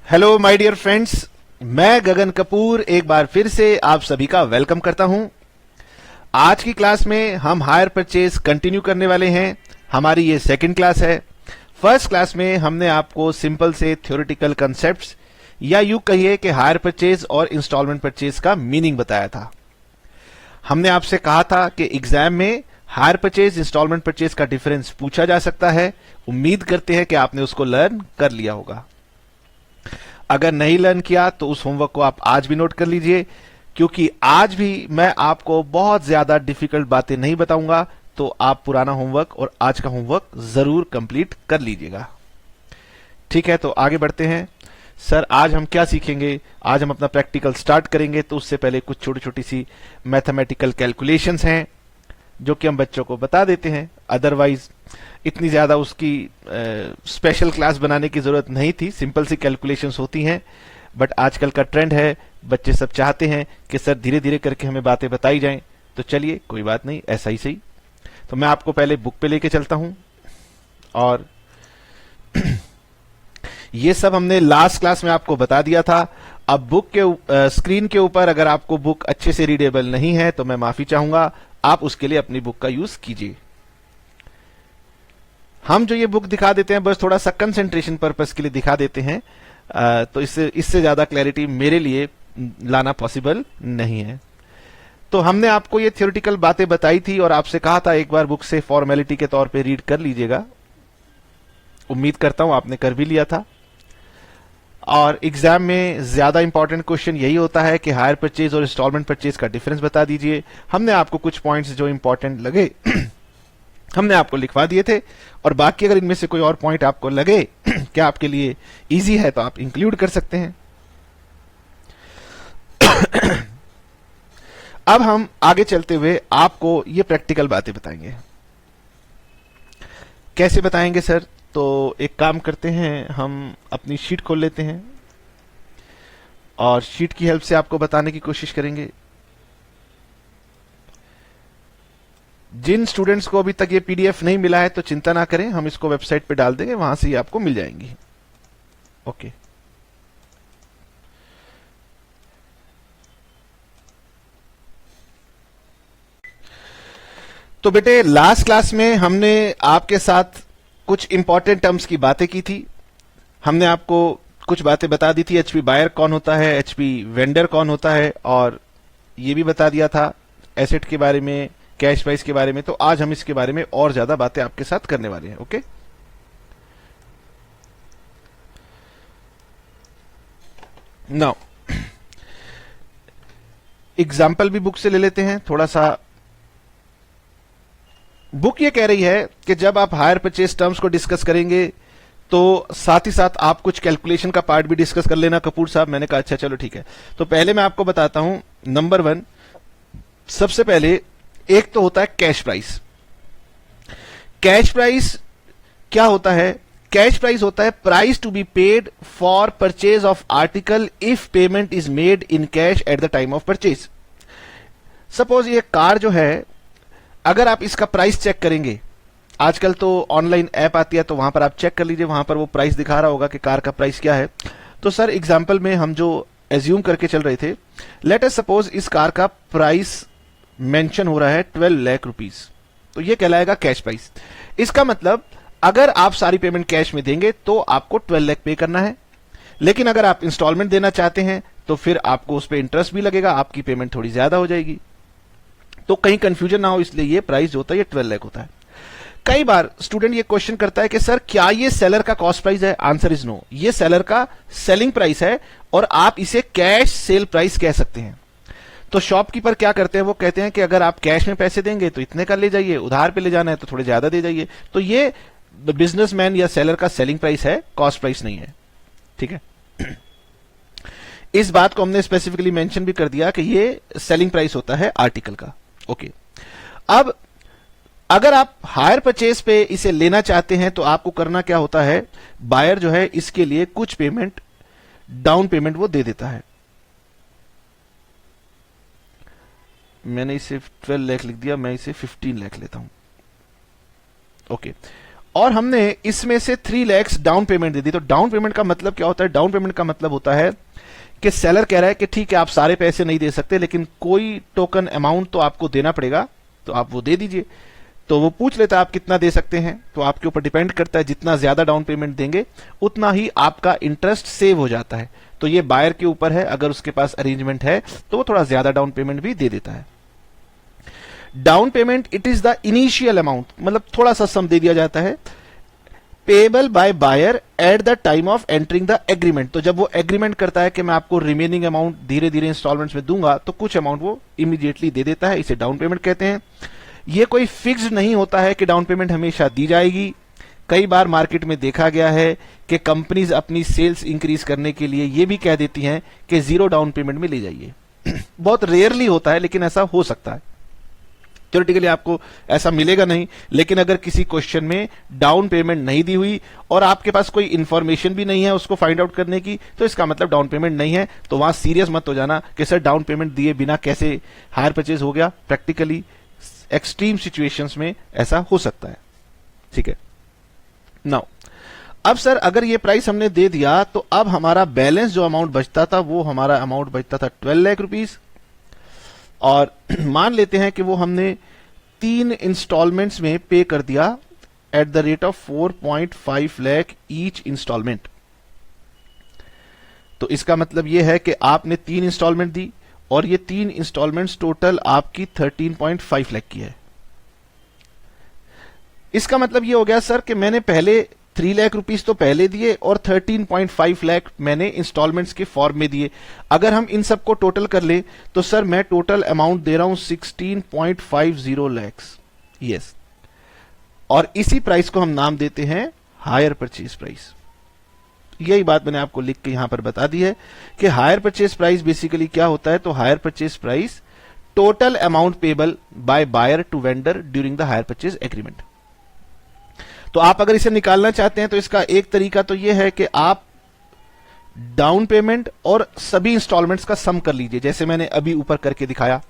Hello my dear friends, मैं गगन कपूर एक बार फिर से आप सभी का वेलकम करता हूं। आज की क्लास में हम हायर परचेज कंटिन्यू करने वाले हैं। हमारी ये सेकंड क्लास है। फर्स्ट क्लास में हमने आपको सिंपल से थ्योरेटिकल कंसेप्ट्स या यूं कहिए कि हायर परचेज और इंस्टॉलमेंट परचेज का मीनिंग बताया था। हमने आपसे कहा था कि एग्जाम में हायर परचेज इंस्टॉलमेंट परचेज का डिफरेंस पूछा जा सकता है। उम्मीद करते हैं कि आपने उसको लर्न कर लिया होगा। अगर नहीं लर्न किया तो उस होमवर्क को आप आज भी नोट कर लीजिए, क्योंकि आज भी मैं आपको बहुत ज्यादा डिफिकल्ट बातें नहीं बताऊंगा। तो आप पुराना होमवर्क और आज का होमवर्क जरूर कंप्लीट कर लीजिएगा। ठीक है, तो आगे बढ़ते हैं। सर, आज हम क्या सीखेंगे? आज हम अपना प्रैक्टिकल स्टार्ट करेंगे, तो उससे पहले कुछ छोटी छोटी सी मैथमेटिकल कैलकुलेशंस हैं जो कि हम बच्चों को बता देते हैं। अदरवाइज इतनी ज्यादा उसकी स्पेशल क्लास बनाने की जरूरत नहीं थी। सिंपल सी कैलकुलेशंस होती हैं, बट आजकल का ट्रेंड है, बच्चे सब चाहते हैं कि सर धीरे धीरे करके हमें बातें बताई जाएं। तो चलिए, कोई बात नहीं, ऐसा ही सही। तो मैं आपको पहले बुक पे लेके चलता हूं, और ये सब हमने लास्ट क्लास में आपको बता दिया था। अब बुक के स्क्रीन के ऊपर अगर आपको बुक अच्छे से रीडेबल नहीं है तो मैं माफी चाहूंगा। आप उसके लिए अपनी बुक का यूज कीजिए। हम जो ये बुक दिखा देते हैं बस थोड़ा सा कंसंट्रेशन पर्पस के लिए दिखा देते हैं। तो इससे ज्यादा क्लैरिटी मेरे लिए लाना पॉसिबल नहीं है। तो हमने आपको ये थ्योरेटिकल बातें बताई थी और आपसे कहा था एक बार बुक से फॉर्मेलिटी के तौर पे रीड कर लीजिएगा। उम्मीद करता हूं आपने कर भी लिया था। और एग्जाम में ज्यादा इंपॉर्टेंट क्वेश्चन यही होता है कि हायर परचेज और इंस्टॉलमेंट परचेज का डिफरेंस बता दीजिए। हमने आपको कुछ पॉइंट्स जो इंपॉर्टेंट लगे हमने आपको लिखवा दिए थे, और बाकी अगर इनमें से कोई और पॉइंट आपको लगे कि आपके लिए इजी है तो आप इंक्लूड कर सकते हैं। अब हम आगे चलते हुए आपको ये प्रैक्टिकल बातें बताएंगे। कैसे बताएंगे सर? तो एक काम करते हैं, हम अपनी शीट खोल लेते हैं और शीट की हेल्प से आपको बताने की कोशिश करेंगे। जिन स्टूडेंट्स को अभी तक ये पीडीएफ नहीं मिला है तो चिंता ना करें, हम इसको वेबसाइट पे डाल देंगे, वहां से ही आपको मिल जाएंगी। ओके, तो बेटे लास्ट क्लास में हमने आपके साथ कुछ इंपॉर्टेंट टर्म्स की बातें की थी। हमने आपको कुछ बातें बता दी थी, एचपी बायर कौन होता है, एचपी वेंडर कौन होता है, और ये भी बता दिया था एसेट के बारे में, कैश प्राइस के बारे में। तो आज हम इसके बारे में और ज्यादा बातें आपके साथ करने वाले हैं। ओके, नाउ एग्जाम्पल भी बुक से ले लेते हैं थोड़ा सा। बुक ये कह रही है कि जब आप हायर परचेज टर्म्स को डिस्कस करेंगे तो साथ ही साथ आप कुछ कैलकुलेशन का पार्ट भी डिस्कस कर लेना कपूर साहब। मैंने कहा अच्छा चलो ठीक है। तो पहले मैं आपको बताता हूं, नंबर 1, सबसे पहले एक तो होता है कैश प्राइस। कैश प्राइस क्या होता है? कैश प्राइस होता है price to be paid for purchase of article if payment is made in cash at the time of purchase. Suppose ये कार जो है, अगर आप इसका प्राइस चेक करेंगे, आजकल तो ऑनलाइन ऐप आती है तो वहां पर आप चेक कर लीजिए, वहां पर वो प्राइस दिखा रहा होगा कि कार का प्राइस क्या है। तो सर एग्जांपल में हम जो एज्यूम करके चल रहे थे, लेट अस सपोज इस कार का प्राइस मेंशन हो रहा है 12 लाख रुपीस, तो ये कहलाएगा कैश प्राइस। इसका मतलब अगर आप सारी पेमेंट कैश में देंगे तो आपको 12 लाख पे करना है, लेकिन अगर आप इंस्टॉलमेंट देना चाहते हैं तो फिर आपको उस पर इंटरेस्ट भी लगेगा, आपकी पेमेंट थोड़ी ज्यादा हो जाएगी। तो कहीं कंफ्यूजन ना हो, इसलिए ये प्राइस जो होता है ये 12 लाख होता है। कई बार स्टूडेंट ये क्वेश्चन करता है कि सर क्या ये सेलर का कॉस्ट प्राइस है? आंसर इज नो, ये सेलर का सेलिंग प्राइस है और आप इसे कैश सेल प्राइस कह सकते हैं। तो शॉपकीपर क्या करते हैं, वो कहते हैं कि अगर आप कैश में पैसे देंगे तो इतने का ले जाइए, उधार पे ले जाना है तो थोड़े ज्यादा दे जाइए। तो ये बिजनेसमैन या सेलर का सेलिंग प्राइस है, कॉस्ट प्राइस नहीं है। ठीक है, इस बात को हमने स्पेसिफिकली मेंशन भी कर दिया कि ये सेलिंग प्राइस होता है आर्टिकल का। ओके, अब अगर आप हायर परचेज पे इसे लेना चाहते हैं तो आपको करना क्या होता है, बायर जो है इसके लिए कुछ पेमेंट, डाउन पेमेंट वो दे देता है। मैंने इसे 12 लाख लिख दिया, मैं इसे 15 लाख लेता हूं। ओके, और हमने इसमें से 3 लाख डाउन पेमेंट दे दी। तो डाउन पेमेंट का मतलब क्या होता है? डाउन पेमेंट का मतलब होता है कि सेलर कह रहा है कि ठीक है आप सारे पैसे नहीं दे सकते, लेकिन कोई टोकन अमाउंट तो आपको देना पड़ेगा, तो आप वो दे दीजिए। तो वो पूछ लेता है आप कितना दे सकते हैं, तो आपके ऊपर डिपेंड करता है, जितना ज्यादा डाउन पेमेंट देंगे उतना ही आपका इंटरेस्ट सेव हो जाता है। तो ये बायर के ऊपर है, अगर उसके पास अरेंजमेंट है तो वो थोड़ा ज्यादा डाउन पेमेंट भी दे देता है। Down payment it is the initial amount, मतलब थोड़ा सा सम दे दिया जाता है, payable by buyer at the time of entering the agreement. तो जब वो एग्रीमेंट करता है कि मैं आपको रिमेनिंग अमाउंट धीरे धीरे इंस्टॉलमेंट्स में दूंगा, तो कुछ अमाउंट वो इमीडिएटली दे देता है, इसे डाउन पेमेंट कहते हैं। ये कोई फिक्स्ड नहीं होता है कि डाउन पेमेंट हमेशा दी जाएगी। कई बार मार्केट में देखा गया है कि कंपनीज अपनी सेल्स इंक्रीज करने के लिए ये भी कह देती हैं कि 0 डाउन पेमेंट में ले जाइए। बहुत रेयरली होता है, लेकिन ऐसा हो सकता है। थ्योरेटिकली आपको ऐसा मिलेगा नहीं, लेकिन अगर किसी क्वेश्चन में डाउन पेमेंट नहीं दी हुई और आपके पास कोई इंफॉर्मेशन भी नहीं है उसको फाइंड आउट करने की, तो इसका मतलब डाउन पेमेंट नहीं है। तो वहां सीरियस मत हो जाना कि सर डाउन पेमेंट दिए बिना कैसे हायर परचेज हो गया। प्रैक्टिकली एक्सट्रीम सिचुएशंस में ऐसा हो सकता है, ठीक है। नाउ अब सर अगर ये प्राइस हमने दे दिया, तो अब हमारा बैलेंस जो अमाउंट बचता था वो हमारा अमाउंट बचता था 12 लाख रुपीस, और मान लेते हैं कि वो हमने 3 इंस्टॉलमेंट्स में पे कर दिया at the rate of 4.5 lakh each installment. तो इसका मतलब ये है कि आपने 3 इंस्टॉलमेंट दी और ये 3 इंस्टॉलमेंट्स टोटल आपकी 13.5 लाख की है। इसका मतलब ये हो गया सर कि मैंने पहले 3 लाख रुपीस तो पहले दिए और 13.5 लाख मैंने इंस्टॉलमेंट्स के फॉर्म में दिए। अगर हम इन सबको टोटल कर लें तो सर मैं टोटल अमाउंट दे रहा हूं 16.50 लाख। यस, और इसी प्राइस को हम नाम देते हैं हायर परचेज प्राइस। यही बात मैंने आपको लिख के यहां पर बता दी है कि हायर परचेज प्राइस बेसिकली क्या होता है। तो hire purchase price total amount payable by buyer to vendor during the hire purchase agreement. तो आप अगर इसे निकालना चाहते हैं तो इसका एक तरीका तो यह है कि आप डाउन पेमेंट और सभी इंस्टॉलमेंट्स का सम कर लीजिए, जैसे मैंने अभी ऊपर करके दिखाया।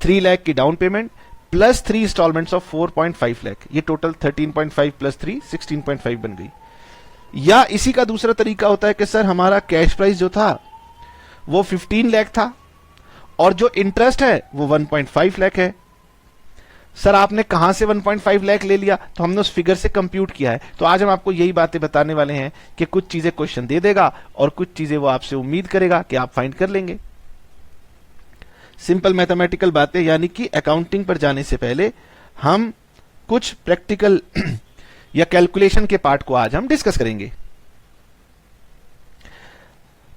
3 लाख की down payment plus 3 installments of 4.5 lakh, ये टोटल 13.5 प्लस 3 16.5 बन गई। या इसी का दूसरा तरीका होता है कि सर हमारा कैश प्राइस जो था वो 15 लाख था और जो इंटरेस्ट है वो 1.5 लाख है। सर आपने कहां से 1.5 लाख ले लिया? तो हमने उस फिगर से कंप्यूट किया है। तो आज हम आपको यही बातें बताने वाले हैं कि कुछ चीजें क्वेश्चन दे देगा और कुछ चीजें वो आपसे उम्मीद करेगा कि आप फाइंड कर लेंगे। सिंपल मैथमेटिकल बातें, यानी कि अकाउंटिंग पर जाने से पहले हम कुछ प्रैक्टिकल या कैलकुलेशन के पार्ट को आज हम डिस्कस करेंगे।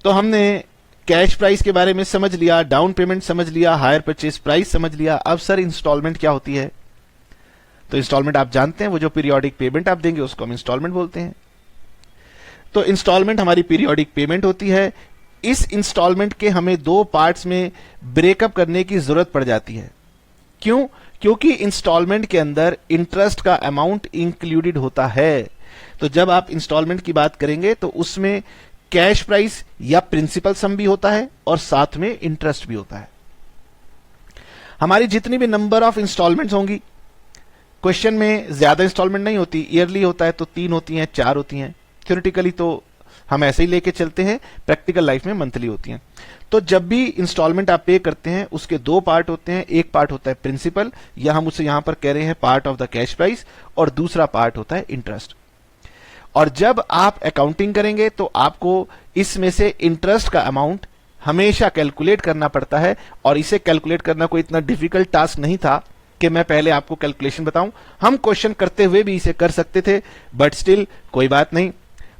तो हमने कैश प्राइस के बारे में समझ लिया, डाउन पेमेंट समझ लिया, हायर परचेज प्राइस समझ लिया। अब सर इंस्टॉलमेंट क्या होती है? तो इंस्टॉलमेंट आप जानते हैं, वो जो पीरियोडिक पेमेंट आप देंगे उसको हम इंस्टॉलमेंट बोलते हैं। तो इंस्टॉलमेंट हमारी पीरियोडिक पेमेंट होती है। इस इंस्टॉलमेंट के हमें 2 पार्ट्स में ब्रेकअप करने की जरूरत पड़ जाती है। क्यों? क्योंकि इंस्टॉलमेंट के अंदर इंटरेस्ट का अमाउंट इंक्लूडेड होता है। तो जब आप इंस्टॉलमेंट की बात करेंगे तो उसमें कैश प्राइस या प्रिंसिपल सम भी होता है और साथ में इंटरेस्ट भी होता है। हमारी जितनी भी नंबर ऑफ इंस्टॉलमेंट्स होंगी, क्वेश्चन में ज्यादा इंस्टॉलमेंट नहीं होती, ईयरली होता है तो 3 होती हैं, 4 होती हैं। थ्योरेटिकली तो हम ऐसे ही लेके चलते हैं, प्रैक्टिकल लाइफ में मंथली होती हैं। तो जब भी इंस्टॉलमेंट आप पे करते हैं उसके 2 पार्ट होते हैं। एक पार्ट होता है प्रिंसिपल, या हम उसे यहां पर कह रहे हैं part of the cash price, और दूसरा पार्ट होता है इंटरेस्ट। और जब आप अकाउंटिंग करेंगे तो आपको इसमें से इंटरेस्ट का अमाउंट हमेशा कैलकुलेट करना पड़ता है, और इसे कैलकुलेट करना कोई इतना डिफिकल्ट टास्क नहीं था कि मैं पहले आपको कैलकुलेशन बताऊं। हम क्वेश्चन करते हुए भी इसे कर सकते थे, बट स्टिल कोई बात नहीं।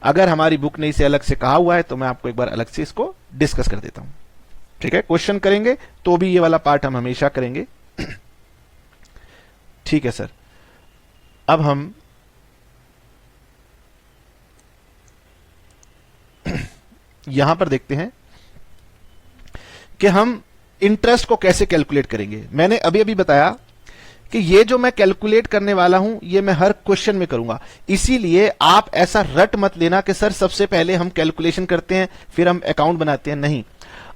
अगर हमारी बुक ने इसे अलग से कहा हुआ है तो मैं आपको एक बार अलग से इसको डिस्कस कर देता हूं, ठीक है। क्वेश्चन करेंगे तो भी ये वाला पार्ट हम हमेशा करेंगे, ठीक है सर। अब हम यहां पर देखते हैं कि हम इंटरेस्ट को कैसे कैलकुलेट करेंगे। मैंने अभी अभी बताया कि ये जो मैं कैलकुलेट करने वाला हूं ये मैं हर क्वेश्चन में करूंगा, इसीलिए आप ऐसा रट मत लेना कि सर सबसे पहले हम कैलकुलेशन करते हैं फिर हम अकाउंट बनाते हैं। नहीं,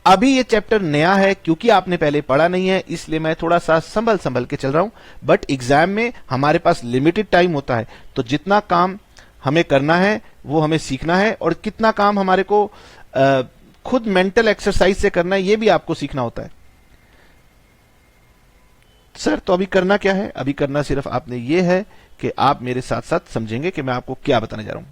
अभी ये चैप्टर नया है, क्योंकि आपने पहले पढ़ा नहीं है, इसलिए मैं थोड़ा सा संभल संभल के चल रहा हूं। बट एग्जाम में हमारे पास लिमिटेड टाइम होता है, तो जितना काम हमें करना है वो हमें सीखना है, और कितना काम हमारे को खुद मेंटल एक्सरसाइज से करना है ये भी आपको सीखना होता है। सर तो अभी करना क्या है? अभी करना सिर्फ आपने ये है कि आप मेरे साथ साथ समझेंगे कि मैं आपको क्या बताने जा रहा हूं।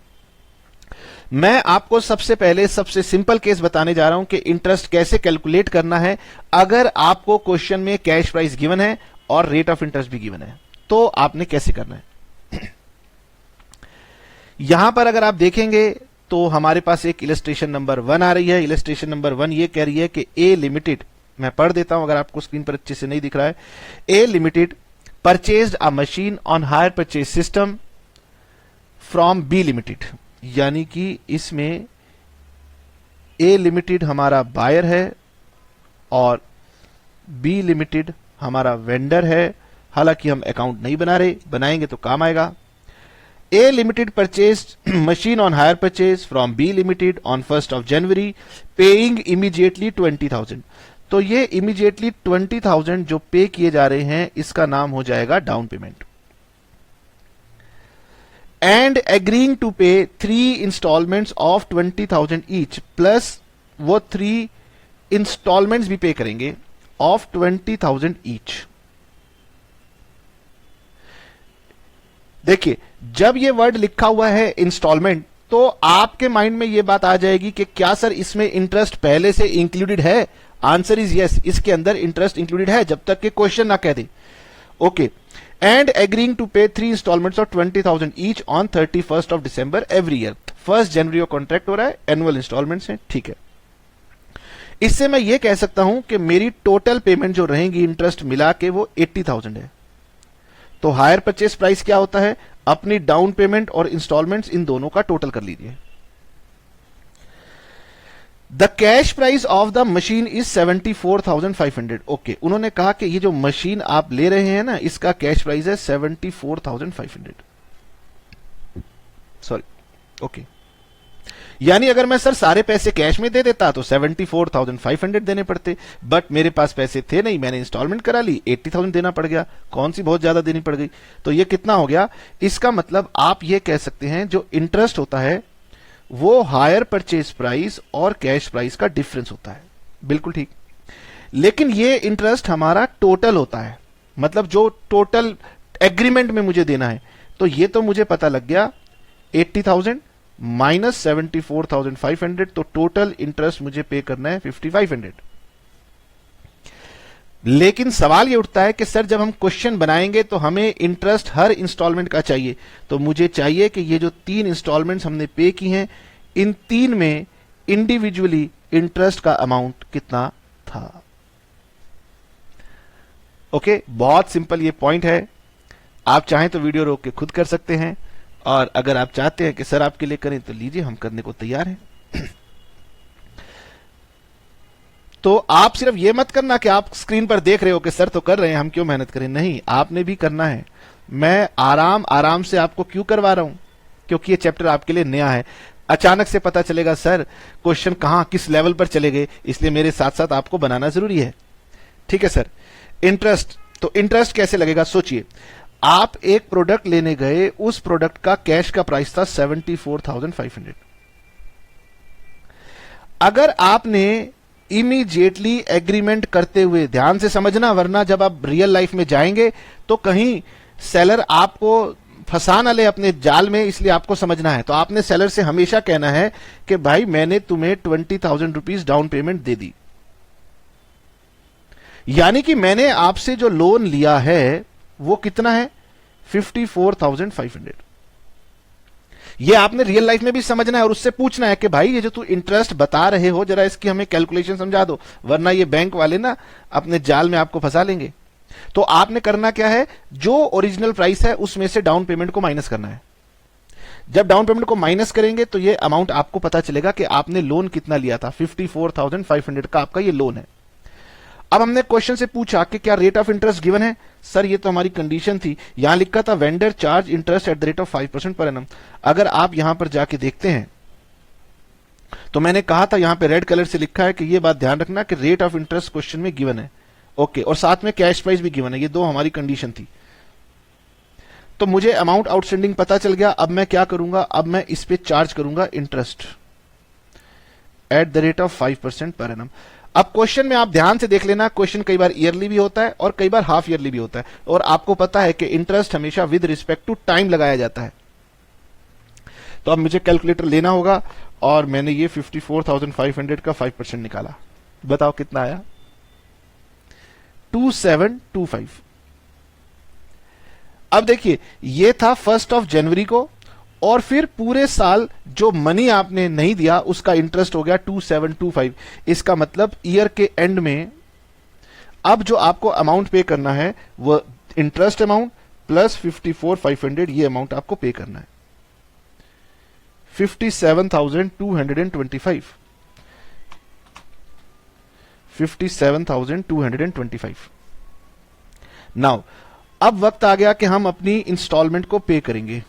मैं आपको सबसे पहले सबसे सिंपल केस बताने जा रहा हूं कि इंटरेस्ट कैसे कैलकुलेट करना है अगर आपको क्वेश्चन में कैश प्राइस गिवन है और रेट ऑफ इंटरेस्ट भी गिवन है, तो आपने कैसे करना है। यहां पर अगर आप देखेंगे तो हमारे पास एक इलस्ट्रेशन नंबर 1 आ रही है। इलस्ट्रेशन नंबर 1 ये कह रही है कि ए लिमिटेड, मैं पढ़ देता हूं अगर आपको स्क्रीन पर अच्छे से नहीं दिख रहा है। A limited purchased a machine on hire purchase system from B limited, यानी कि इसमें ए लिमिटेड हमारा बायर है और बी लिमिटेड हमारा वेंडर है। हालांकि हम अकाउंट नहीं बना रहे, बनाएंगे तो काम आएगा। A Limited purchased machine on hire purchase from B Limited on 1st of January, paying immediately 20,000. तो ये immediately 20,000 जो पे किए जा रहे हैं इसका नाम हो जाएगा down payment. And agreeing to pay 3 installments of 20,000 each, plus वो 3 इंस्टॉलमेंट्स भी पे करेंगे ऑफ 20,000 ईच। देखिए, जब ये वर्ड लिखा हुआ है इंस्टॉलमेंट, तो आपके माइंड में ये बात आ जाएगी कि क्या सर इसमें इंटरेस्ट पहले से इंक्लूडेड है? आंसर इज यस, इसके अंदर इंटरेस्ट इंक्लूडेड है जब तक कि क्वेश्चन ना कह दे। Okay, and agreeing to pay 3 installments of 20,000 each on 31st of December every year. 1 जनवरी को कॉन्ट्रैक्ट हो रहा है, एनुअल इंस्टॉलमेंट्स हैं, ठीक है। इससे मैं ये कह सकता हूं कि मेरी टोटल पेमेंट जो रहेगी इंटरेस्ट मिला के वो 80,000 है। तो हायर परचेस प्राइस क्या होता है? अपनी डाउन पेमेंट और इंस्टॉलमेंट्स इन दोनों का टोटल कर लीजिए। The cash price of the machine is 74,500। Okay, उन्होंने कहा कि ये जो मशीन आप ले रहे हैं ना, इसका कैश प्राइस है 74,500। सॉरी, ओके, यानी अगर मैं सर सारे पैसे कैश में दे देता तो 74,500 देने पड़ते, बट मेरे पास पैसे थे नहीं, मैंने इंस्टॉलमेंट करा ली, 80,000 देना पड़ गया। कौन सी बहुत ज्यादा देनी पड़ गई? तो ये कितना हो गया? इसका मतलब आप ये कह सकते हैं जो इंटरेस्ट होता है वो हायर परचेज प्राइस और कैश प्राइस का डिफरेंस होता है। बिल्कुल ठीक, लेकिन ये इंटरेस्ट हमारा टोटल होता है, मतलब जो टोटल एग्रीमेंट में मुझे देना है। तो ये तो मुझे पता लग गया 80,000 माइनस 74,500, तो टोटल इंटरेस्ट मुझे पे करना है 5,500। लेकिन सवाल ये उठता है कि सर जब हम क्वेश्चन बनाएंगे तो हमें इंटरेस्ट हर इंस्टॉलमेंट का चाहिए, तो मुझे चाहिए कि ये जो 3 इंस्टॉलमेंट्स हमने पे की हैं, इन 3 में इंडिविजुअली इंटरेस्ट का अमाउंट कितना था। ओके, बहुत सिंपल ये पॉइंट है। आप चाहें तो वीडियो रोक के खुद कर सकते हैं, और अगर आप चाहते हैं कि सर आपके लिए करें तो लीजिए, हम करने को तैयार हैं। तो आप सिर्फ ये मत करना कि आप स्क्रीन पर देख रहे हो कि सर तो कर रहे हैं, हम क्यों मेहनत करें। नहीं, आपने भी करना है। मैं आराम आराम से आपको क्यों करवा रहा हूं? क्योंकि ये चैप्टर आपके लिए नया है। अचानक से पता चलेगा सर क्वेश्चन कहां किस लेवल पर चले गए, इसलिए मेरे साथ साथ आपको बनाना जरूरी है। ठीक है सर। इंटरेस्ट, तो इंटरेस्ट कैसे लगेगा? सोचिए, आप एक प्रोडक्ट लेने गए, उस प्रोडक्ट का कैश का प्राइस था 74,500। अगर आपने इमीडिएटली एग्रीमेंट करते हुए, ध्यान से समझना वरना जब आप रियल लाइफ में जाएंगे तो कहीं सेलर आपको फंसा ना ले अपने जाल में, इसलिए आपको समझना है। तो आपने सेलर से हमेशा कहना है कि भाई मैंने तुम्हें 20,000 रुपीज डाउन पेमेंट दे दी, यानी कि मैंने आपसे जो लोन लिया है वो कितना है? 54,500। ये आपने रियल लाइफ में भी समझना है और उससे पूछना है कि भाई ये जो तू इंटरेस्ट बता रहे हो जरा इसकी हमें कैलकुलेशन समझा दो, वरना ये बैंक वाले ना अपने जाल में आपको फंसा लेंगे। तो आपने करना क्या है? जो ओरिजिनल प्राइस है उसमें से डाउन पेमेंट को माइनस करना है। जब डाउन पेमेंट को माइनस करेंगे तो ये अमाउंट आपको पता चलेगा कि आपने लोन कितना लिया था। 54,500 का आपका ये लोन है। अब हमने क्वेश्चन से पूछा कि क्या रेट ऑफ इंटरेस्ट गिवन है? सर ये तो हमारी कंडीशन थी, यहां लिखा था vendor charge interest eight the rate of 5% per annum. अगर आप यहां पर जाके देखते हैं तो मैंने कहा था यहां पे रेड कलर से लिखा है कि ये बात ध्यान रखना कि रेट ऑफ इंटरेस्ट क्वेश्चन में गिवन है। ओके, और साथ में कैश प्राइस भी गिवन है, ये दो हमारी कंडीशन थी। तो मुझे अमाउंट आउटस्टैंडिंग पता चल गया। अब मैं क्या करूंगा, अब मैं इस पे चार्ज करूंगा interest eight the rate of 5% per annum. अब क्वेश्चन में आप ध्यान से देख लेना, क्वेश्चन कई बार ईयरली भी होता है और कई बार हाफ ईयरली भी होता है, और आपको पता है कि इंटरेस्ट हमेशा विद रिस्पेक्ट टू टाइम लगाया जाता है। तो अब मुझे कैलकुलेटर लेना होगा, और मैंने ये 54,500 का 5% निकाला। बताओ कितना आया, 2725। अब देखिए, ये था 1 जनवरी को, और फिर पूरे साल जो मनी आपने नहीं दिया उसका इंटरेस्ट हो गया 2725। इसका मतलब ईयर के एंड में अब जो आपको अमाउंट पे करना है वो इंटरेस्ट अमाउंट प्लस 54,500, ये अमाउंट आपको पे करना है, 57,225। 57,225। नाउ अब वक्त आ गया कि हम अपनी इंस्टॉलमेंट को पे करेंगे,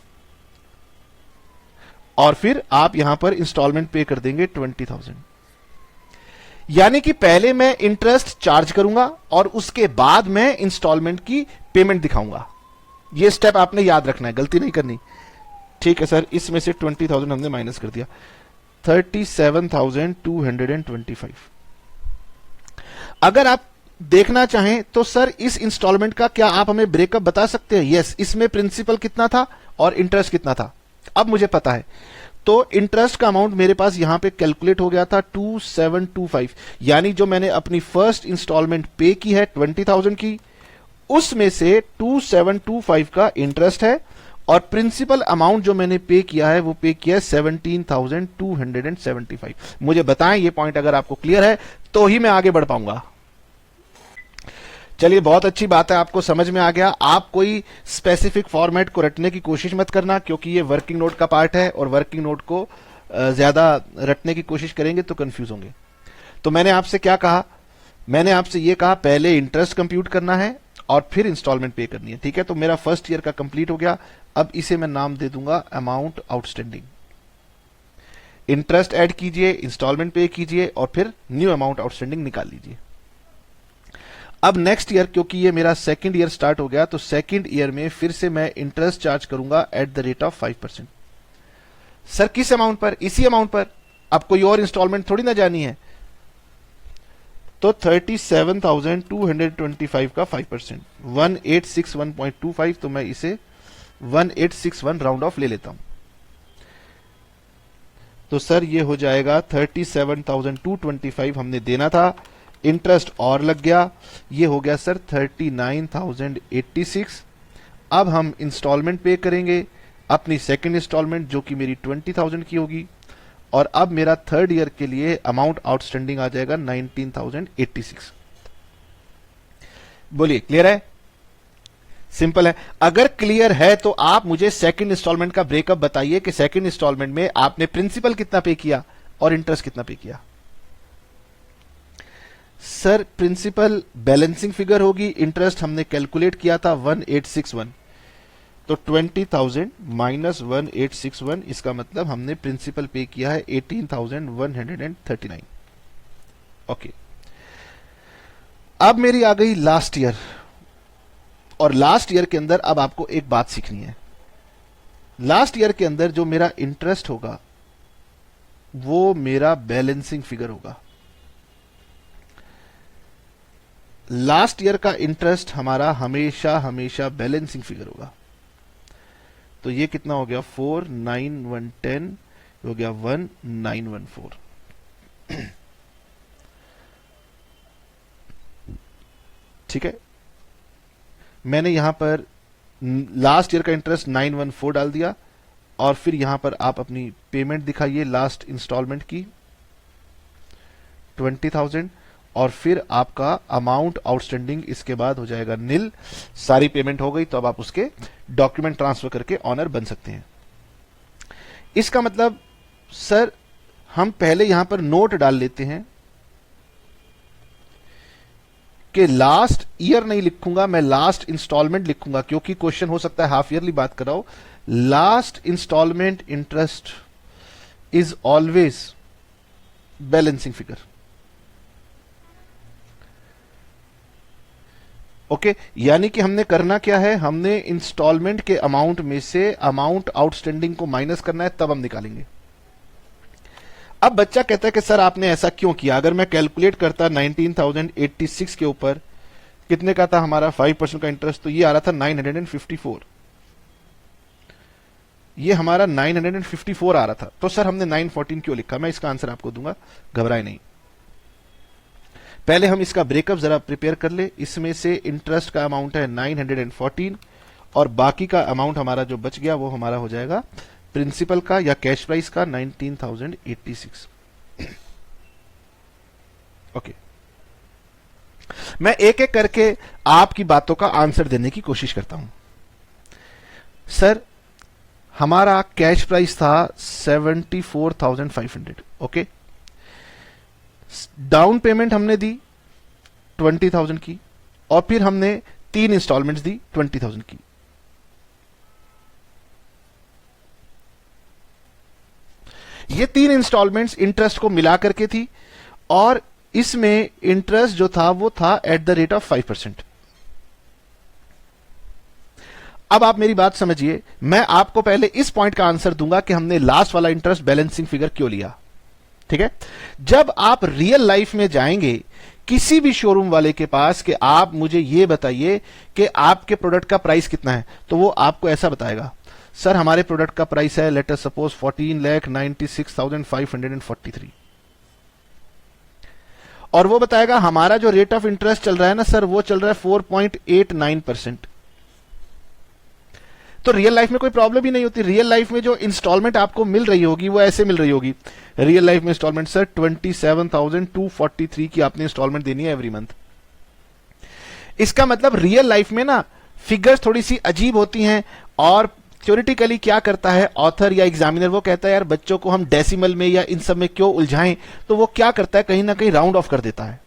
और फिर आप यहां पर इंस्टॉलमेंट पे कर देंगे 20,000। यानी कि पहले मैं इंटरेस्ट चार्ज करूंगा और उसके बाद मैं इंस्टॉलमेंट की पेमेंट दिखाऊंगा। यह स्टेप आपने याद रखना है, गलती नहीं करनी। ठीक है सर, इसमें से 20,000 हमने माइनस कर दिया, 37,225। अगर आप देखना चाहें तो सर इस इंस्टॉलमेंट का क्या आप हमें ब्रेकअप बता सकते हैं? यस, इसमें प्रिंसिपल कितना था और इंटरेस्ट कितना था, अब मुझे पता है। तो इंटरेस्ट का अमाउंट मेरे पास यहां पे कैलकुलेट हो गया था 2725, यानी जो मैंने अपनी फर्स्ट इंस्टॉलमेंट पे की है 20,000 की, उसमें से 2725 का इंटरेस्ट है, और प्रिंसिपल अमाउंट जो मैंने पे किया है वो पे किया है 17,275। मुझे बताएं ये पॉइंट अगर आपको क्लियर है तो ही मैं आगे बढ़ पाऊंगा। चलिए, बहुत अच्छी बात है, आपको समझ में आ गया। आप कोई स्पेसिफिक फॉर्मेट को रटने की कोशिश मत करना, क्योंकि ये वर्किंग नोट का पार्ट है, और वर्किंग नोट को ज्यादा रटने की कोशिश करेंगे तो कंफ्यूज होंगे। तो मैंने आपसे क्या कहा, मैंने आपसे ये कहा पहले इंटरेस्ट कंप्यूट करना है और फिर इंस्टॉलमेंट पे करनी है। ठीक है, तो मेरा फर्स्ट ईयर का कंप्लीट हो गया। अब इसे मैं नाम दे दूंगा अमाउंट आउटस्टैंडिंग। इंटरेस्ट ऐड कीजिए, इंस्टॉलमेंट पे कीजिए, और फिर न्यू अमाउंट आउटस्टैंडिंग निकाल लीजिए। अब नेक्स्ट ईयर, क्योंकि ये मेरा सेकंड ईयर स्टार्ट हो गया, तो सेकंड ईयर में फिर से मैं इंटरेस्ट चार्ज करूंगा eight the rate of 5%। Sir किस अमाउंट पर? इसी अमाउंट पर, अब कोई और इंस्टॉलमेंट थोड़ी ना जानी है। तो 37,225 का 5%, 1861.25, तो मैं इसे 1861 राउंड ऑफ ले लेता हूं। तो सर ये हो जाएगा 37,225 हमने देना था, इंटरेस्ट और लग गया, ये हो गया सर 39,086। अब हम इंस्टॉलमेंट पे करेंगे, अपनी सेकंड इंस्टॉलमेंट जो कि मेरी 20,000 की होगी, और अब मेरा थर्ड ईयर के लिए अमाउंट आउटस्टैंडिंग आ जाएगा 19,086। बोलिए क्लियर है? सिंपल है। अगर क्लियर है तो आप मुझे सेकंड इंस्टॉलमेंट का ब्रेकअप बताइए कि सेकंड इंस्टॉलमेंट में आपने प्रिंसिपल कितना पे किया और इंटरेस्ट कितना पे किया। सर प्रिंसिपल बैलेंसिंग फिगर होगी, इंटरेस्ट हमने कैलकुलेट किया था 1861, तो 20,000 माइनस 1861, इसका मतलब हमने प्रिंसिपल पे किया है 18,139। ओके, अब मेरी आ गई लास्ट ईयर, और लास्ट ईयर के अंदर अब आपको एक बात सीखनी है। लास्ट ईयर के अंदर जो मेरा इंटरेस्ट होगा वो मेरा बैलेंसिंग फिगर होगा। लास्ट ईयर का इंटरेस्ट हमारा हमेशा हमेशा बैलेंसिंग फिगर होगा। तो ये कितना हो गया, 49110 हो गया 1914। ठीक है, मैंने यहां पर लास्ट ईयर का इंटरेस्ट 914 डाल दिया, और फिर यहां पर आप अपनी पेमेंट दिखाइए लास्ट इंस्टॉलमेंट की 20,000, और फिर आपका अमाउंट आउटस्टैंडिंग इसके बाद हो जाएगा नील। सारी पेमेंट हो गई, तो अब आप उसके डॉक्यूमेंट ट्रांसफर करके ऑनर बन सकते हैं। इसका मतलब सर हम पहले यहां पर नोट डाल लेते हैं कि लास्ट ईयर नहीं लिखूंगा, मैं लास्ट इंस्टॉलमेंट लिखूंगा, क्योंकि क्वेश्चन हो सकता है हाफ ईयरली बात कर रहा हूं। Last installment interest is always balancing figure. Okay, यानी कि हमने करना क्या है, हमने इंस्टॉलमेंट के अमाउंट में से अमाउंट आउटस्टैंडिंग को माइनस करना है, तब हम निकालेंगे। अब बच्चा कहता है कि सर आपने ऐसा क्यों किया। अगर मैं कैलकुलेट करता 19,086 के ऊपर कितने का था हमारा 5% का इंटरेस्ट, तो ये आ रहा था 954, ये हमारा 954 आ रहा था। तो सर हमने 914 क्यों लिखा, मैं इसका आंसर आपको दूंगा, घबराए नहीं। पहले हम इसका ब्रेकअप जरा प्रिपेयर कर ले। इसमें से इंटरेस्ट का अमाउंट है 914 और बाकी का अमाउंट हमारा जो बच गया वो हमारा हो जाएगा प्रिंसिपल का या कैश प्राइस का 19,086। ओके, मैं एक एक करके आपकी बातों का आंसर देने की कोशिश करता हूं। सर हमारा कैश प्राइस था 74,500। ओके, डाउन पेमेंट हमने दी 20,000 की और फिर हमने 3 इंस्टॉलमेंट्स दी 20,000 की। ये 3 इंस्टॉलमेंट्स इंटरेस्ट को मिला करके थी और इसमें इंटरेस्ट जो था वो था एट द रेट ऑफ 5%। अब आप मेरी बात समझिए, मैं आपको पहले इस पॉइंट का आंसर दूंगा कि हमने लास्ट वाला इंटरेस्ट बैलेंसिंग फिगर क्यों लिया। ठीक है, जब आप रियल लाइफ में जाएंगे किसी भी शोरूम वाले के पास कि आप मुझे ये बताइए कि आपके प्रोडक्ट का प्राइस कितना है, तो वो आपको ऐसा बताएगा, सर हमारे प्रोडक्ट का प्राइस है लेट अस सपोज 14,96,543 और वो बताएगा हमारा जो रेट ऑफ इंटरेस्ट चल रहा है ना सर, वो चल रहा है 4.89%। तो रियल लाइफ में कोई प्रॉब्लम ही नहीं होती। रियल लाइफ में जो इंस्टॉलमेंट आपको मिल रही होगी वो ऐसे मिल रही होगी, रियल लाइफ में इंस्टॉलमेंट सर 27,243 की आपने इंस्टॉलमेंट देनी है एवरी मंथ। इसका मतलब रियल लाइफ में ना फिगर्स थोड़ी सी अजीब होती हैं और थ्योरेटिकली क्या करता है ऑथर या एग्जामिनर, वो कहता है यार बच्चों को हम डेसिमल में या इन सब में क्यों उलझाएं, तो वो क्या करता है कहीं ना कहीं राउंड ऑफ कर देता है।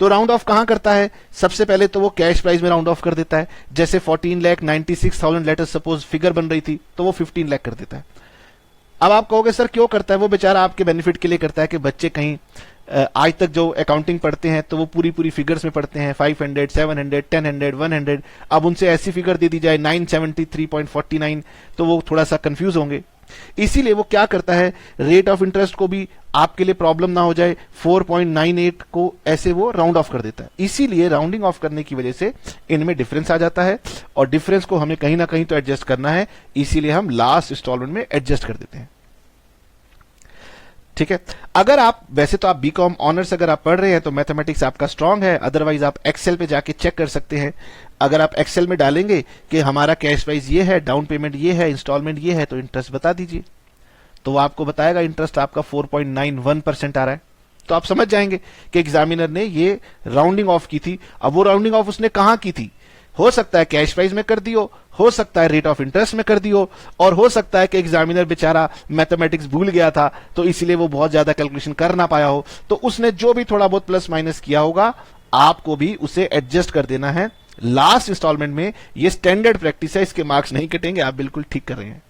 तो राउंड ऑफ कहां करता है, सबसे पहले तो वो कैश प्राइस में राउंड ऑफ कर देता है। जैसे 14,96,000 लेट अस सपोज फिगर बन रही थी तो वो 15 लाख कर देता है। अब आप कहोगे सर क्यों करता है, वो बेचारा आपके बेनिफिट के लिए करता है कि बच्चे कहीं आज तक जो अकाउंटिंग पढ़ते हैं तो वो पूरी पूरी फिगर्स में पढ़ते हैं, 500, 700, 1000, 100। अब उनसे ऐसी फिगर दे दी जाए 973.49 तो वो थोड़ा सा कंफ्यूज होंगे। इसीलिए वो क्या करता है, रेट ऑफ इंटरेस्ट को भी आपके लिए प्रॉब्लम ना हो जाए 4.98 को ऐसे वो राउंड ऑफ कर देता है। इसीलिए राउंडिंग ऑफ करने की वजह से इनमें डिफरेंस आ जाता है और डिफरेंस को हमें कहीं ना कहीं तो एडजस्ट करना है, इसीलिए हम लास्ट इंस्टॉलमेंट में एडजस्ट कर देते हैं। ठीक है, अगर आप वैसे तो आप बीकॉम ऑनर्स अगर आप पढ़ रहे हैं तो मैथमेटिक्स आपका स्ट्रांग है, अदरवाइज आप एक्सेल पे जाके चेक कर सकते हैं। अगर आप एक्सेल में डालेंगे कि हमारा कैश प्राइस ये है, डाउन पेमेंट ये है, इंस्टॉलमेंट ये है, तो इंटरेस्ट बता दीजिए, तो वो आपको बताएगा इंटरेस्ट आपका 4.91% आ रहा है। तो आप समझ जाएंगे कि एग्जामिनर ने ये राउंडिंग ऑफ की थी। अब वो राउंडिंग ऑफ उसने कहां की थी, हो सकता है कैश प्राइस में कर दियो, हो सकता है रेट ऑफ इंटरेस्ट में कर दियो, और हो सकता है कि एग्जामिनर बेचारा मैथमेटिक्स भूल गया था तो इसीलिए वो बहुत ज्यादा कैलकुलेशन कर ना पाया हो, तो उसने जो भी थोड़ा बहुत प्लस माइनस किया होगा आपको भी उसे एडजस्ट कर देना है लास्ट इंस्टॉलमेंट में। ये स्टैंडर्ड प्रैक्टिस है, इसके मार्क्स नहीं कटेंगे, आप बिल्कुल ठीक कर रहे हैं।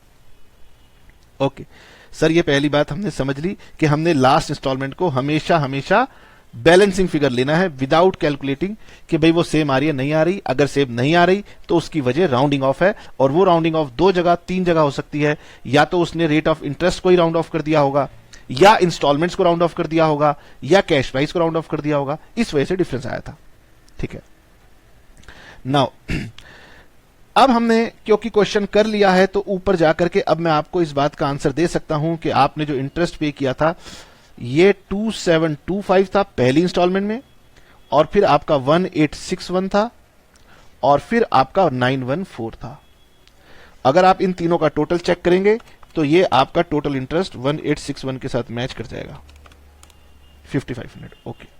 ओके सर, ये पहली बात हमने समझ ली कि हमने लास्ट इंस्टॉलमेंट को हमेशा हमेशा बैलेंसिंग फिगर लेना है विदाउट कैलकुलेटिंग कि भाई वो सेम आ रही है नहीं आ रही। अगर सेम नहीं आ रही तो उसकी वजह राउंडिंग ऑफ है, और वो राउंडिंग ऑफ 2 जगह 3 जगह हो सकती है। या तो उसने रेट ऑफ इंटरेस्ट को ही राउंड ऑफ कर दिया होगा, या इंस्टॉलमेंट्स को राउंड ऑफ कर दिया होगा, या कैश प्राइस को राउंड ऑफ कर दिया होगा, इस वजह से डिफरेंस आया था। ठीक है, नाउ अब हमने क्योंकि क्वेश्चन कर लिया है तो ऊपर जाकर के अब मैं आपको इस बात का आंसर दे सकता हूं कि आपने जो इंटरेस्ट पे किया था ये 2725 था पहली इंस्टॉलमेंट में, और फिर आपका 1861 था, और फिर आपका 914 था। अगर आप इन तीनों का टोटल चेक करेंगे तो ये आपका टोटल इंटरेस्ट 1861 के साथ मैच कर जाएगा 5500। ओके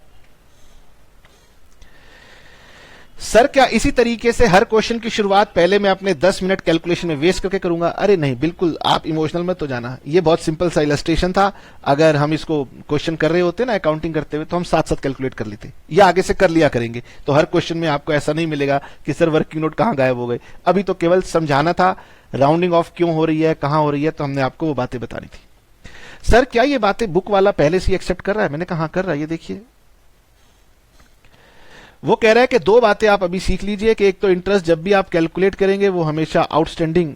सर, क्या इसी तरीके से हर क्वेश्चन की शुरुआत पहले मैं अपने 10 मिनट कैलकुलेशन में वेस्ट करके करूंगा? अरे नहीं, बिल्कुल आप इमोशनल मत तो जाना। ये बहुत सिंपल सा इलस्ट्रेशन था। अगर हम इसको क्वेश्चन कर रहे होते ना अकाउंटिंग करते हुए तो हम साथ साथ कैलकुलेट कर लेते, या आगे से कर लिया करेंगे। तो हर क्वेश्चन में आपको ऐसा नहीं मिलेगा कि सर वर्किंग नोट कहां गायब हो गए। अभी तो केवल समझाना था राउंडिंग ऑफ क्यों हो रही है, कहां हो रही है, तो हमने आपको वो बातें बतानी थी। सर क्या ये बातें बुक वाला पहले से एक्सेप्ट कर रहा है? मैंने कहा हाँ कर रहा है, ये देखिए। वो कह रहा है कि दो बातें आप अभी सीख लीजिए कि एक तो इंटरेस्ट जब भी आप कैलकुलेट करेंगे वो हमेशा आउटस्टैंडिंग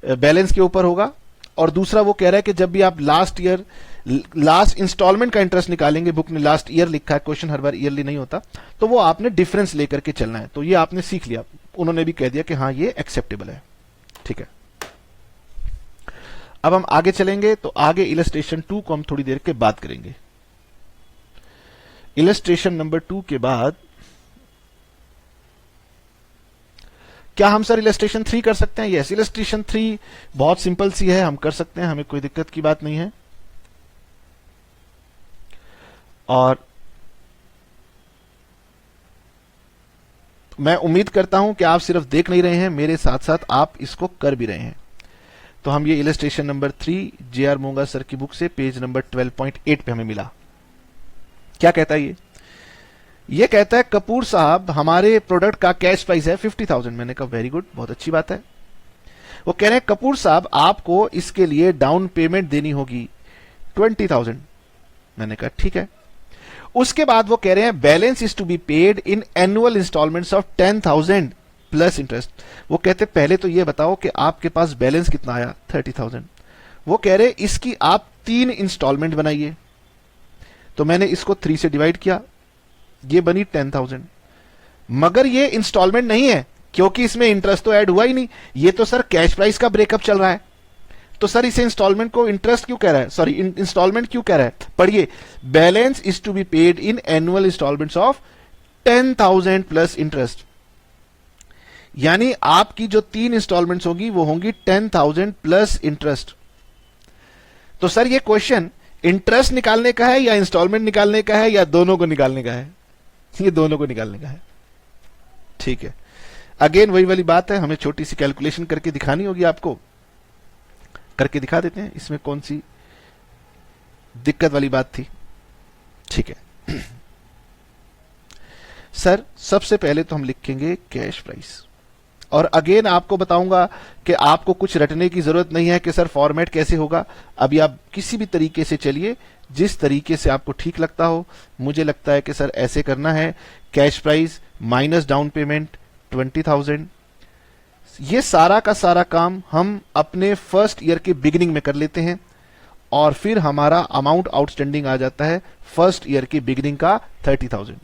बैलेंस के ऊपर होगा, और दूसरा वो कह रहा है कि जब भी आप लास्ट इंस्टॉलमेंट का इंटरेस्ट निकालेंगे, बुक ने लास्ट ईयर लिखा है, क्वेश्चन हर बार ईयरली नहीं होता, तो वो आपने डिफरेंस लेकर के चलना है। तो ये आपने सीख लिया, उन्होंने भी कह दिया कि हाँ ये एक्सेप्टेबल है। ठीक है, अब हम आगे चलेंगे, तो आगे इलस्ट्रेशन 2 को हम थोड़ी देर के बाद करेंगे। इलस्ट्रेशन नंबर 2 के बाद क्या हम सर इलस्ट्रेशन 3 कर सकते हैं? यस, इलस्ट्रेशन 3 बहुत सिंपल सी है, हम कर सकते हैं, हमें कोई दिक्कत की बात नहीं है। और मैं उम्मीद करता हूं कि आप सिर्फ देख नहीं रहे हैं, मेरे साथ साथ आप इसको कर भी रहे हैं। तो हम ये इलस्ट्रेशन नंबर 3 जे.आर. मोंगा सर की बुक से पेज नंबर 12.8 पे हमें मिला। क्या कहता है ये कहता है कपूर साहब हमारे प्रोडक्ट का कैश प्राइस है 50,000। मैंने कहा वेरी गुड, बहुत अच्छी बात है। वो कह रहे हैं कपूर साहब आपको इसके लिए डाउन पेमेंट देनी होगी 20,000। मैंने कहा ठीक है। उसके बाद वो कह रहे हैं balance is to be paid in annual installments of 10,000 plus interest. वो कहते पहले तो ये बताओ कि आपके पास बैलेंस कितना आया 30,000। वो कह रहे इसकी आप 3 इंस्टॉलमेंट बनाइए। तो मैंने इसको 3 से डिवाइड किया, ये बनी 10,000। मगर ये इंस्टॉलमेंट नहीं है क्योंकि इसमें इंटरेस्ट तो ऐड हुआ ही नहीं, ये तो सर कैश प्राइस का ब्रेकअप चल रहा है। तो सर इसे इंस्टॉलमेंट को इंटरेस्ट क्यों कह रहा है, सॉरी इंस्टॉलमेंट क्यों कह रहा है? पढ़िए, balance is to be paid in annual installments of 10,000 plus interest. यानी आपकी जो 3 इंस्टॉलमेंट्स होगी वो होंगी 10,000 प्लस इंटरेस्ट। तो सर ये क्वेश्चन इंटरेस्ट निकालने का है या इंस्टॉलमेंट निकालने का है या दोनों को निकालने का है? ये दोनों को निकालने का है। ठीक है, अगेन वही वाली बात है, हमें छोटी सी कैलकुलेशन करके दिखानी होगी आपको, करके दिखा देते हैं, इसमें कौन सी दिक्कत वाली बात थी। ठीक है सर सबसे पहले तो हम लिखेंगे कैश प्राइस, और अगेन आपको बताऊंगा कि आपको कुछ रटने की जरूरत नहीं है कि सर फॉर्मेट कैसे होगा। अभी आप किसी भी तरीके से चलिए, जिस तरीके से आपको ठीक लगता हो। मुझे लगता है कि सर ऐसे करना है, cash price minus down payment 20,000। ये सारा का सारा काम हम अपने फर्स्ट ईयर के बिगिनिंग में कर लेते हैं, और फिर हमारा अमाउंट आउटस्टैंडिंग आ जाता है फर्स्ट ईयर की बिगिनिंग का 30,000।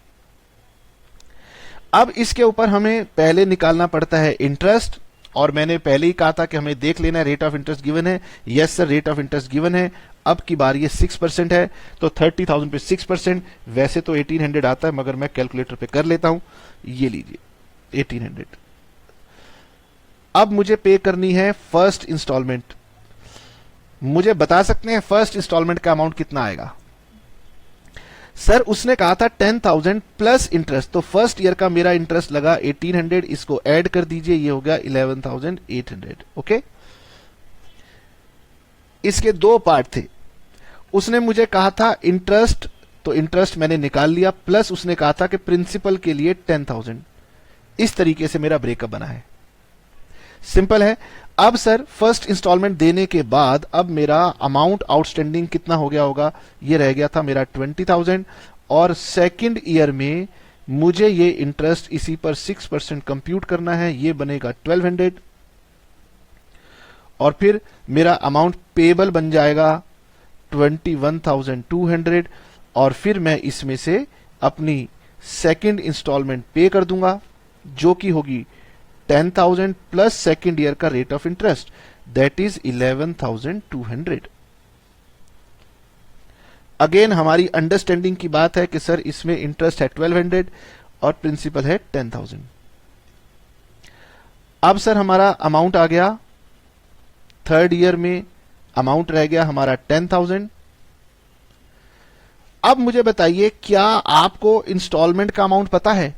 अब इसके ऊपर हमें पहले निकालना पड़ता है इंटरेस्ट, और मैंने पहले ही कहा था कि हमें देख लेना है रेट ऑफ इंटरेस्ट गिवन है। Yes sir, rate of interest given है। अब की बार ये 6% है, तो 30,000 पे 6%, वैसे तो 1800 आता है, मगर मैं कैलकुलेटर पे कर लेता हूं। ये लीजिए 1800। अब मुझे पे करनी है फर्स्ट इंस्टॉलमेंट। मुझे बता सकते हैं फर्स्ट इंस्टॉलमेंट का अमाउंट कितना आएगा? सर उसने कहा था 10,000 प्लस इंटरेस्ट, तो फर्स्ट ईयर का मेरा इंटरेस्ट लगा 1800, इसको ऐड कर दीजिए, ये हो गया 11,800। ओके, इसके 2 पार्ट थे। उसने मुझे कहा था इंटरेस्ट, तो इंटरेस्ट मैंने निकाल लिया, प्लस उसने कहा था कि प्रिंसिपल के लिए 10,000। इस तरीके से मेरा ब्रेकअप बना है, सिंपल है। अब सर फर्स्ट इंस्टॉलमेंट देने के बाद अब मेरा अमाउंट आउटस्टैंडिंग कितना हो गया होगा? ये रह गया था मेरा 20,000, और सेकंड ईयर में मुझे ये इंटरेस्ट इसी पर 6% कंप्यूट करना है, ये बनेगा 1200, और फिर मेरा अमाउंट पेबल बन जाएगा 21,200, और फिर मैं इसमें से अपनी सेकंड इंस्टॉलमेंट पे कर दूंगा, जो कि होगी 10,000 प्लस सेकंड ईयर का rate of interest, that is 11,200। Again हमारी अंडरस्टैंडिंग की बात है कि सर इसमें इंटरेस्ट है 1200 और प्रिंसिपल है 10,000। अब सर हमारा अमाउंट आ गया, थर्ड ईयर में अमाउंट रह गया हमारा 10,000। अब मुझे बताइए, क्या आपको इंस्टॉलमेंट का अमाउंट पता है?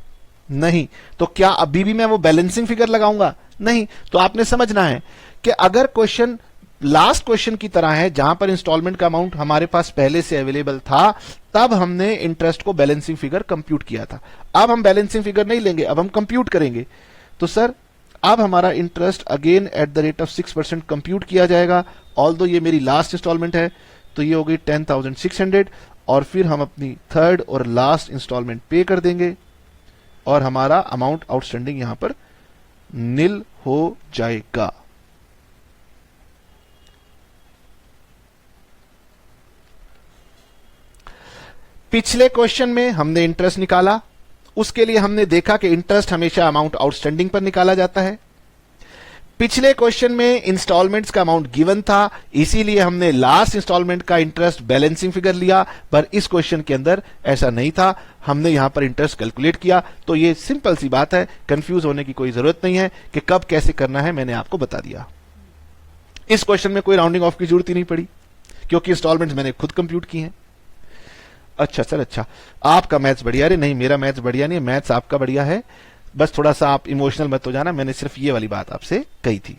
नहीं। तो क्या अभी भी मैं वो बैलेंसिंग फिगर लगाऊंगा? नहीं। तो आपने समझना है कि अगर क्वेश्चन लास्ट क्वेश्चन की तरह है, जहां पर इंस्टॉलमेंट का अमाउंट हमारे पास पहले से अवेलेबल था, तब हमने इंटरेस्ट को बैलेंसिंग फिगर कंप्यूट किया था। अब हम बैलेंसिंग फिगर नहीं लेंगे, अब हम कंप्यूट करेंगे। तो सर अब हमारा interest again eight the rate of 6% compute किया जाएगा। ऑल्दो ये मेरी लास्ट इंस्टॉलमेंट है, तो ये हो गई 10,600 और फिर हम अपनी थर्ड और लास्ट इंस्टॉलमेंट पे कर देंगे और हमारा अमाउंट आउटस्टैंडिंग यहां पर नील हो जाएगा। पिछले क्वेश्चन में हमने इंटरेस्ट निकाला, उसके लिए हमने देखा कि इंटरेस्ट हमेशा अमाउंट आउटस्टैंडिंग पर निकाला जाता है। पिछले क्वेश्चन में इंस्टॉलमेंट्स का अमाउंट गिवन था, इसीलिए हमने लास्ट इंस्टॉलमेंट का इंटरेस्ट बैलेंसिंग फिगर लिया, पर इस क्वेश्चन के अंदर ऐसा नहीं था, हमने यहां पर इंटरेस्ट कैलकुलेट किया। तो ये सिंपल सी बात है, कंफ्यूज होने की कोई जरूरत नहीं है कि कब कैसे करना है, मैंने आपको बता दिया। इस क्वेश्चन में कोई राउंडिंग ऑफ की जरूरत ही नहीं पड़ी क्योंकि इंस्टॉलमेंट्स मैंने खुद कंप्यूट की हैं। अच्छा सर, अच्छा आपका मैथ्स बढ़िया। अरे नहीं, मेरा मैथ्स बढ़िया नहीं है, मैथ्स आपका बढ़िया है, बस थोड़ा सा आप इमोशनल मत हो जाना, मैंने सिर्फ ये वाली बात आपसे कही थी।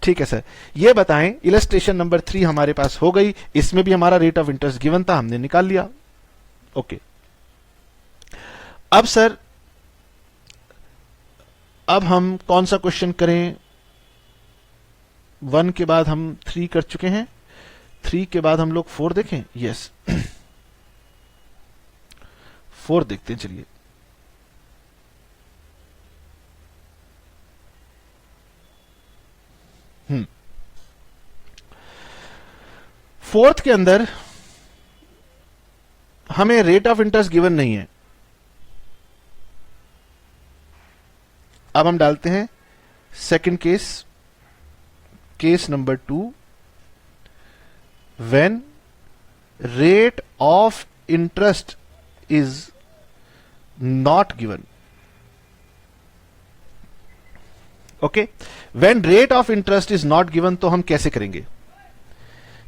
ठीक है सर, ये बताएं, इलस्ट्रेशन नंबर 3 हमारे पास हो गई, इसमें भी हमारा रेट ऑफ इंटरेस्ट गिवन था, हमने निकाल लिया। ओके, अब सर अब हम कौन सा क्वेश्चन करें? 1 के बाद हम 3 कर चुके हैं, 3 के बाद हम लोग 4 देखें। यस 4 देखते हैं, चलिए। फोर्थ के अंदर हमें रेट ऑफ इंटरेस्ट गिवन नहीं है। अब हम डालते हैं second case, case number 2, when rate of interest is not given. Okay, when rate of interest is not given तो हम कैसे करेंगे?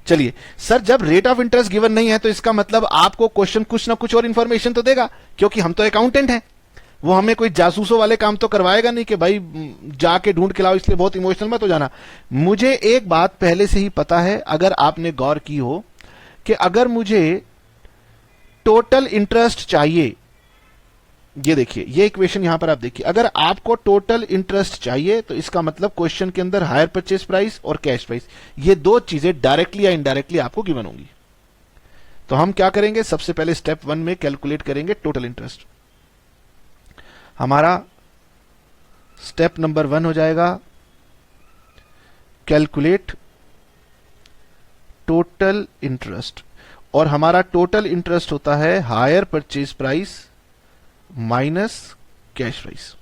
चलिए सर, जब रेट ऑफ इंटरेस्ट गिवन नहीं है तो इसका मतलब आपको क्वेश्चन कुछ ना कुछ और इंफॉर्मेशन तो देगा, क्योंकि हम तो अकाउंटेंट हैं, वो हमें कोई जासूसों वाले काम तो करवाएगा नहीं कि भाई जाके ढूंढ के लाओ, इसलिए बहुत इमोशनल मत हो जाना। मुझे एक बात पहले से ही पता है, अगर आपने गौर की हो, कि अगर मुझे टोटल इंटरेस्ट चाहिए, ये देखिए ये इक्वेशन यहां पर आप देखिए, अगर आपको टोटल इंटरेस्ट चाहिए तो इसका मतलब क्वेश्चन के अंदर हायर परचेज प्राइस और कैश प्राइस, ये दो चीजें डायरेक्टली या इनडायरेक्टली आपको गिवन होंगी। तो हम क्या करेंगे, सबसे पहले स्टेप 1 में कैलकुलेट करेंगे टोटल इंटरेस्ट। हमारा स्टेप नंबर 1 हो जाएगा कैलकुलेट टोटल इंटरेस्ट, और हमारा टोटल इंटरेस्ट होता है hire purchase price minus cash price.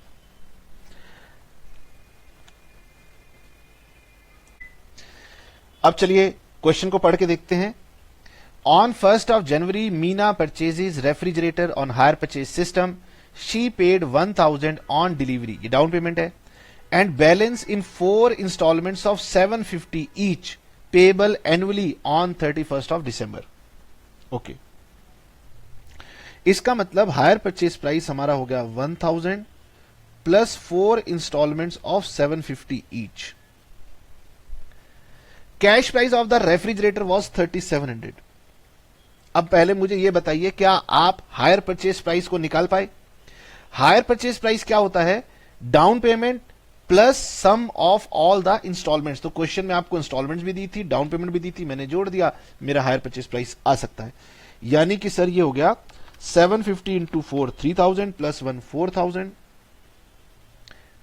अब चलिए क्वेश्चन को पढ़ के देखते हैं। On 1st of January, Meena purchases refrigerator on hire purchase system, she paid 1000 on delivery, ये डाउन पेमेंट है, and balance in 4 installments of 750 each, payable annually on 31st of December। Okay, इसका मतलब हायर परचेज प्राइस हमारा हो गया 1000 plus 4 installments of 750 each. Cash price of the refrigerator was 3700। अब पहले मुझे यह बताइए, क्या आप हायर परचेज प्राइस को निकाल पाए? हायर परचेज प्राइस क्या होता है? Down payment plus sum of all the installments. तो क्वेश्चन में आपको इंस्टॉलमेंट्स भी दी थी, डाउन पेमेंट भी दी थी, मैंने जोड़ दिया, मेरा हायर परचेज प्राइस आ सकता है। यानी कि सर ये हो गया 750 इंटू 4 3000 प्लस 1 4000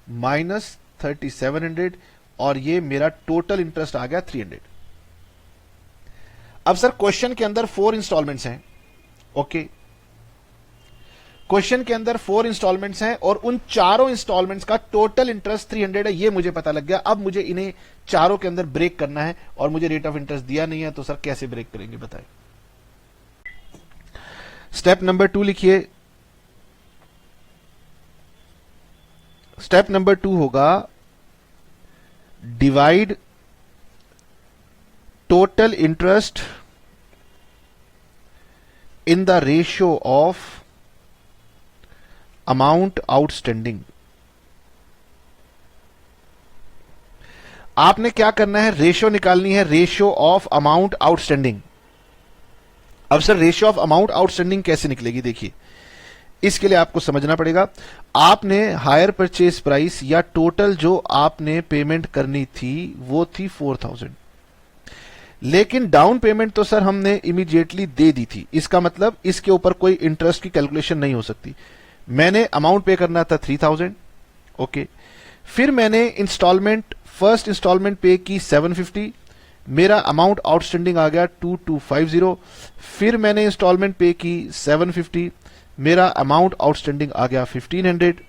माइनस 3700, और ये मेरा टोटल इंटरेस्ट आ गया 300। अब सर क्वेश्चन के अंदर 4 इंस्टॉलमेंट्स हैं। ओके, क्वेश्चन के अंदर 4 इंस्टॉलमेंट्स हैं और उन चारों इंस्टॉलमेंट्स का टोटल इंटरेस्ट 300 है, ये मुझे पता लग गया। अब मुझे इन्हें चारों के अंदर ब्रेक करना है और मुझे रेट ऑफ इंटरेस्ट दिया नहीं है, तो सर कैसे ब्रेक करेंगे बताएं। स्टेप नंबर 2 लिखिए। स्टेप नंबर 2 होगा divide total interest in the ratio of amount outstanding. आपने क्या करना है, रेशियो निकालनी है, रेशियो ऑफ अमाउंट आउटस्टैंडिंग। अब sir ratio of amount outstanding कैसे निकलेगी? देखिए, इसके लिए आपको समझना पड़ेगा, आपने हायर परचेज प्राइस या टोटल जो आपने पेमेंट करनी थी वो थी 4000, लेकिन डाउन पेमेंट तो सर हमने इमीडिएटली दे दी थी, इसका मतलब इसके ऊपर कोई इंटरेस्ट की कैलकुलेशन नहीं हो सकती। मैंने अमाउंट पे करना था 3000, ओके। फिर मैंने इंस्टॉलमेंट, फर्स्ट इंस्टॉलमेंट पे की 750, मेरा अमाउंट आउटस्टैंडिंग आ गया 2250। फिर मैंने इंस्टॉलमेंट पे की 750, मेरा अमाउंट आउटस्टैंडिंग आ गया 1500।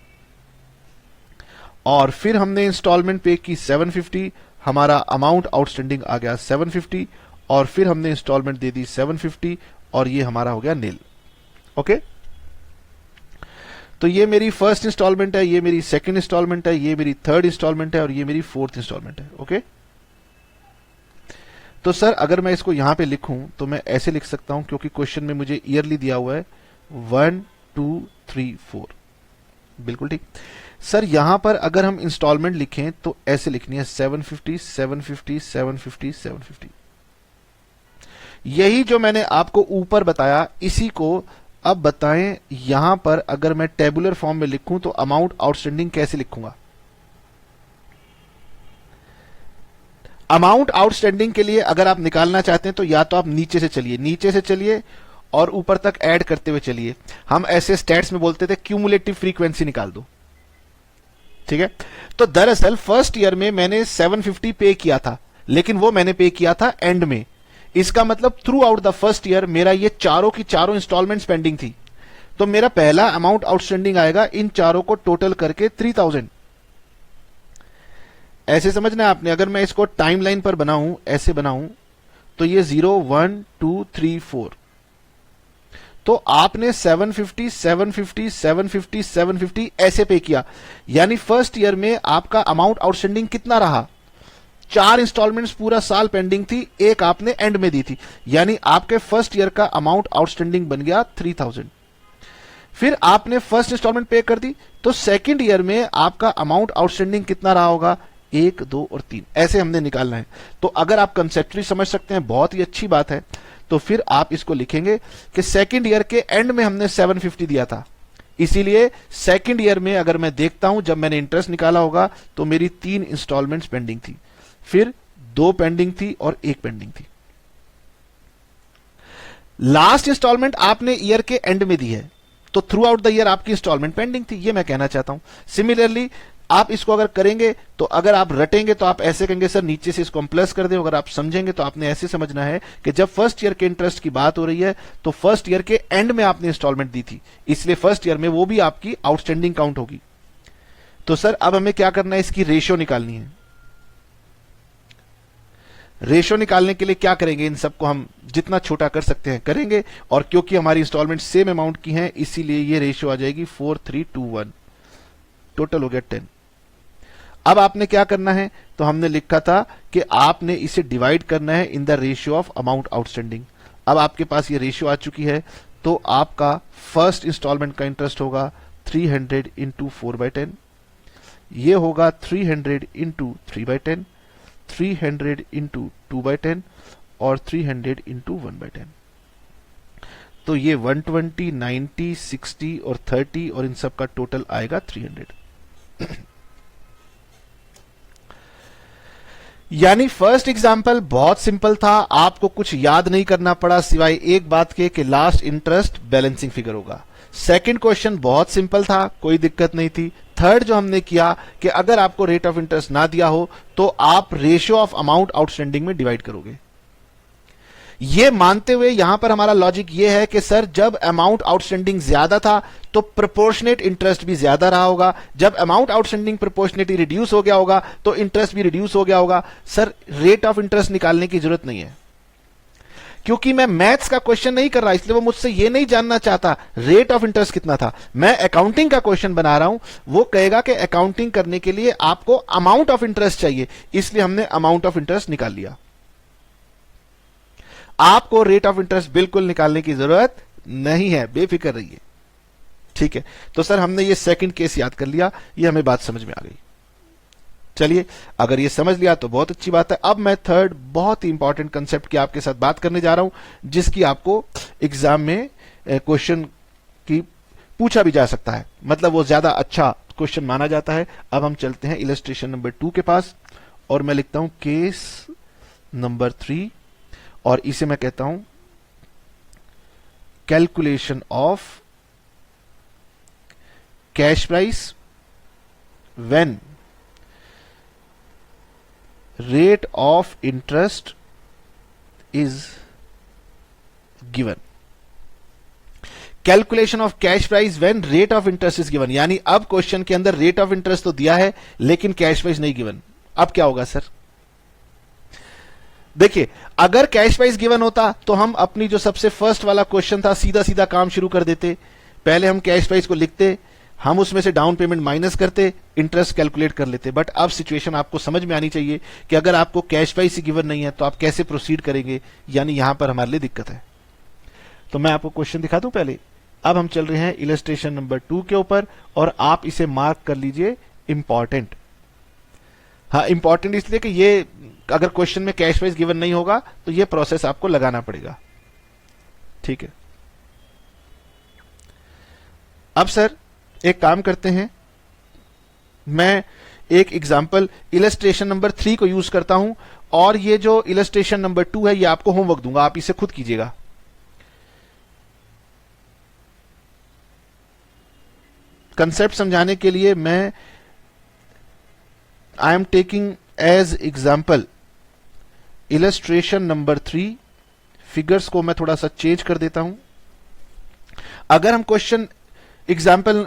और फिर हमने इंस्टॉलमेंट पे की 750, हमारा अमाउंट आउटस्टैंडिंग आ गया 750, और फिर हमने इंस्टॉलमेंट दे दी 750, और ये हमारा हो गया नील, ओके। तो ये मेरी फर्स्ट इंस्टॉलमेंट है, ये मेरी सेकंड इंस्टॉलमेंट है, ये मेरी थर्ड इंस्टॉलमेंट है, और ये मेरी फोर्थ इंस्टॉलमेंट है, ओके। तो सर अगर मैं इसको यहां पे लिखूं तो मैं ऐसे लिख सकता हूं, क्योंकि क्वेश्चन में मुझे ईयरली दिया हुआ है 1 2 3 4, बिल्कुल ठीक। सर यहां पर अगर हम इंस्टॉलमेंट लिखें तो ऐसे लिखनी है 750 750 750 750। यही जो मैंने आपको ऊपर बताया, इसी को अब बताएं यहां पर अगर मैं टेबुलर फॉर्म में लिखूं तो अमाउंट आउटस्टैंडिंग कैसे लिखूंगा। अमाउंट आउटस्टैंडिंग के लिए अगर आप निकालना चाहते हैं तो या तो आप नीचे से चलिए और ऊपर तक ऐड करते हुए चलिए। हम ऐसे स्टैट्स में बोलते थे क्यूमुलेटिव फ्रीक्वेंसी निकाल दो, ठीक है। तो दरअसल फर्स्ट ईयर में मैंने 750 पे किया था, लेकिन वो मैंने पे किया था एंड में। इसका मतलब through out the first year मेरा ये चारों की चारों इंस्टॉलमेंट्स पेंडिंग थी। तो मेरा पहला अमाउंट आउटस्टैंडिंग आएगा इन चारों को टोटल करके 3000। ऐसे समझना आपने। अगर मैं इसको टाइमलाइन पर बनाऊं, ऐसे बनाऊं, तो ये 0 1 2 3 4। तो आपने 750 750 750 750 ऐसे पे किया, यानी फर्स्ट ईयर में आपका अमाउंट आउटस्टैंडिंग कितना रहा? 4 इंस्टॉलमेंट्स पूरा साल पेंडिंग थी, एक आपने एंड में दी थी, यानी आपके फर्स्ट ईयर का अमाउंट आउटस्टैंडिंग बन गया 3000। फिर आपने फर्स्ट इंस्टॉलमेंट पे कर दी, तो सेकंड ईयर में आपका अमाउंट आउटस्टैंडिंग कितना रहा होगा? 1 2 और 3, ऐसे हमने निकालना है। तो अगर आप कंसेप्चुअली समझ सकते हैं, बहुत ही अच्छी बात है। तो फिर आप इसको लिखेंगे कि सेकंड ईयर के एंड में हमने 750 दिया था, इसीलिए सेकंड ईयर में अगर मैं देखता हूं जब मैंने इंटरेस्ट निकाला होगा तो मेरी 3 इंस्टॉलमेंट्स पेंडिंग थी, फिर 2 पेंडिंग थी और 1 पेंडिंग थी। लास्ट इंस्टॉलमेंट आपने ईयर के एंड में दी है, तो थ्रू आउट द ईयर आपकी इंस्टॉलमेंट पेंडिंग थी, ये मैं कहना चाहता हूं। सिमिलरली आप इसको अगर करेंगे तो अगर आप रटेंगे तो आप ऐसे कहेंगे सर नीचे से इसको हम प्लस कर दें। अगर आप समझेंगे तो आपने ऐसे समझना है कि जब फर्स्ट ईयर के इंटरेस्ट की बात हो रही है तो फर्स्ट ईयर के एंड में आपने इंस्टॉलमेंट दी थी, इसलिए फर्स्ट ईयर में वो भी आपकी आउटस्टैंडिंग काउंट होगी। तो सर अब हमें क्या करना है, इसकी रेशियो निकालनी है। रेशियो निकालने के लिए क्या करेंगे, इन सबको हम जितना छोटा कर सकते हैं करेंगे, और क्योंकि हमारी इंस्टॉलमेंट सेम अमाउंट की हैं इसीलिए ये रेशियो आ जाएगी 4321, टोटल हो गया 10। अब आपने क्या करना है, तो हमने लिखा था कि आपने इसे डिवाइड करना है in the ratio of amount outstanding. अब आपके पास ये रेशियो आ चुकी है, तो आपका फर्स्ट इंस्टॉलमेंट का इंटरेस्ट होगा 300 इंटू 4/10, ये होगा 300 इंटू 3/10, 300 इंटू 2/10 और 300 इंटू 1/10। तो ये 120 90 60 और 30 और इन सब का टोटल आएगा 300। यानी फर्स्ट एग्जाम्पल बहुत सिंपल था, आपको कुछ याद नहीं करना पड़ा सिवाय एक बात के कि लास्ट इंटरेस्ट बैलेंसिंग फिगर होगा। सेकंड क्वेश्चन बहुत सिंपल था, कोई दिक्कत नहीं थी। थर्ड जो हमने किया कि अगर आपको रेट ऑफ इंटरेस्ट ना दिया हो तो आप रेशियो ऑफ अमाउंट आउटस्टैंडिंग में डिवाइड करोगे। ये मानते हुए यहां पर हमारा लॉजिक ये है कि सर जब अमाउंट आउटस्टैंडिंग ज्यादा था तो प्रोपोर्शनेट इंटरेस्ट भी ज्यादा रहा होगा, जब अमाउंट आउटस्टैंडिंग प्रोपोर्शनेटली रिड्यूस हो गया होगा तो इंटरेस्ट भी रिड्यूस हो गया होगा। सर रेट ऑफ इंटरेस्ट निकालने की जरूरत नहीं है, क्योंकि मैं मैथ्स का क्वेश्चन नहीं कर रहा, इसलिए वो मुझसे ये नहीं जानना चाहता रेट ऑफ इंटरेस्ट कितना था। मैं अकाउंटिंग का क्वेश्चन बना रहा हूं, वो कहेगा कि अकाउंटिंग करने के लिए आपको अमाउंट ऑफ इंटरेस्ट चाहिए, इसलिए हमने अमाउंट ऑफ इंटरेस्ट निकाल लिया। आपको रेट ऑफ इंटरेस्ट बिल्कुल निकालने की जरूरत नहीं है, बेफिक्र रहिए, ठीक है। तो सर हमने ये सेकंड केस याद कर लिया, ये हमें बात समझ में आ गई। चलिए अगर ये समझ लिया तो बहुत अच्छी बात है। अब मैं थर्ड बहुत ही इंपॉर्टेंट कंसेप्ट की आपके साथ बात करने जा रहा हूं, जिसकी आपको एग्जाम में क्वेश्चन की पूछा भी जा सकता है, मतलब वो ज्यादा अच्छा क्वेश्चन माना जाता है। अब हम चलते हैं इलस्ट्रेशन नंबर 2 के पास और मैं लिखता हूं केस नंबर 3 और इसे मैं कहता हूं calculation of cash price when rate of interest is given. Calculation of cash price when rate of interest is given, यानी अब क्वेश्चन के अंदर रेट ऑफ इंटरेस्ट तो दिया है लेकिन कैश प्राइस नहीं गिवन। अब क्या होगा सर? देखिए, अगर कैश प्राइस गिवन होता तो हम अपनी जो सबसे फर्स्ट वाला क्वेश्चन था सीधा सीधा काम शुरू कर देते। पहले हम कैश प्राइस को लिखते, हम उसमें से डाउन पेमेंट माइनस करते, इंटरेस्ट कैलकुलेट कर लेते। बट अब सिचुएशन आपको समझ में आनी चाहिए कि अगर आपको कैश प्राइस ही गिवन नहीं है तो आप कैसे प्रोसीड करेंगे, यानी यहां पर हमारे लिए दिक्कत है। तो मैं आपको क्वेश्चन दिखा दूं पहले। अब हम चल रहे हैं इलस्ट्रेशन नंबर 2 के ऊपर और आप इसे मार्क कर लीजिए इंपॉर्टेंट। हाँ, इंपॉर्टेंट इसलिए कि ये अगर क्वेश्चन में कैश प्राइस गिवन नहीं होगा तो ये प्रोसेस आपको लगाना पड़ेगा। ठीक है, अब सर एक काम करते हैं, मैं एक एग्जांपल इलस्ट्रेशन नंबर 3 को यूज करता हूं और ये जो इलस्ट्रेशन नंबर 2 है ये आपको होमवर्क दूंगा, आप इसे खुद कीजिएगा। कंसेप्ट समझाने के लिए मैं I am taking as example illustration number 3। Figures को मैं थोड़ा सा चेंज कर देता हूं। अगर हम क्वेश्चन एग्जाम्पल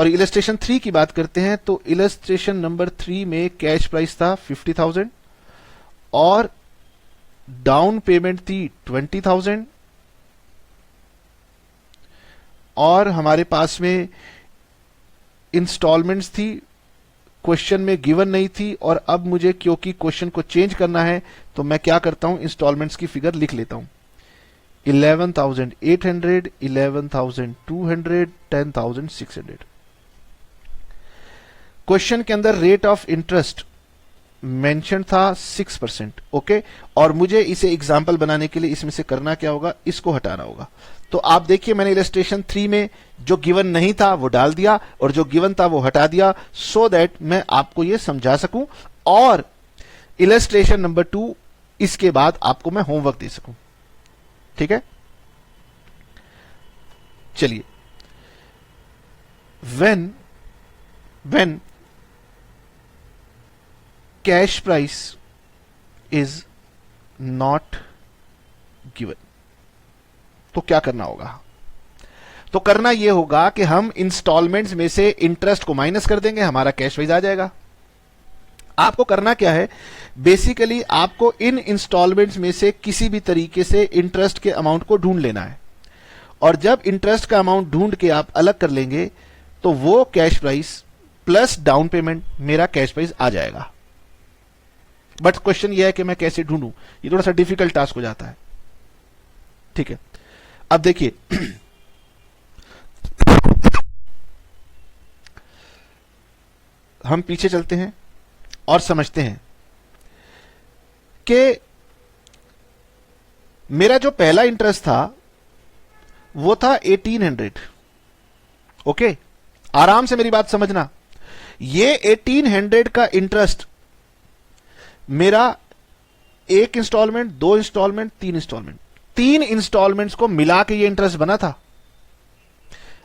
इलस्ट्रेशन 3 की बात करते हैं तो इलस्ट्रेशन नंबर 3 में कैश प्राइस था 50,000 और डाउन पेमेंट थी 20,000 और हमारे पास में इंस्टॉलमेंट्स थी, क्वेश्चन में गिवन नहीं थी। और अब मुझे क्योंकि क्वेश्चन को चेंज करना है तो मैं क्या करता हूं, इंस्टॉलमेंट्स की फिगर लिख लेता हूं। 11,800, 11,200, 10,600। क्वेश्चन के अंदर रेट ऑफ इंटरेस्ट मेंशन था 6%। ओके, और मुझे इसे एग्जाम्पल बनाने के लिए इसमें से करना क्या होगा, इसको हटाना होगा। तो आप देखिए मैंने इलस्ट्रेशन 3 में जो गिवन नहीं था वो डाल दिया और जो गिवन था वो हटा दिया, सो दैट मैं आपको ये समझा सकूं और इलस्ट्रेशन नंबर 2 इसके बाद आपको मैं होमवर्क दे सकूं। ठीक है, चलिए। when cash price is not given, तो क्या करना होगा? तो करना यह होगा कि हम इंस्टॉलमेंट्स में से इंटरेस्ट को माइनस कर देंगे, हमारा कैश प्राइस आ जाएगा। आपको करना क्या है, बेसिकली आपको इन इंस्टॉलमेंट्स में से किसी भी तरीके से इंटरेस्ट के अमाउंट को ढूंढ लेना है और जब इंटरेस्ट का अमाउंट ढूंढ के आप अलग कर लेंगे तो वो cash price plus down payment मेरा कैश प्राइस आ जाएगा। बट क्वेश्चन ये है कि मैं कैसे ढूंढूं, ये थोड़ा सा डिफिकल्ट टास्क हो जाता है। ठीक है, अब देखिए हम पीछे चलते हैं और समझते हैं कि मेरा जो पहला इंटरेस्ट था वो था 1800। ओके, आराम से मेरी बात समझना, ये 1800 का इंटरेस्ट मेरा एक इंस्टॉलमेंट, दो इंस्टॉलमेंट, तीन इंस्टॉलमेंट, तीन इंस्टॉलमेंट्स को मिला के ये इंटरेस्ट बना था।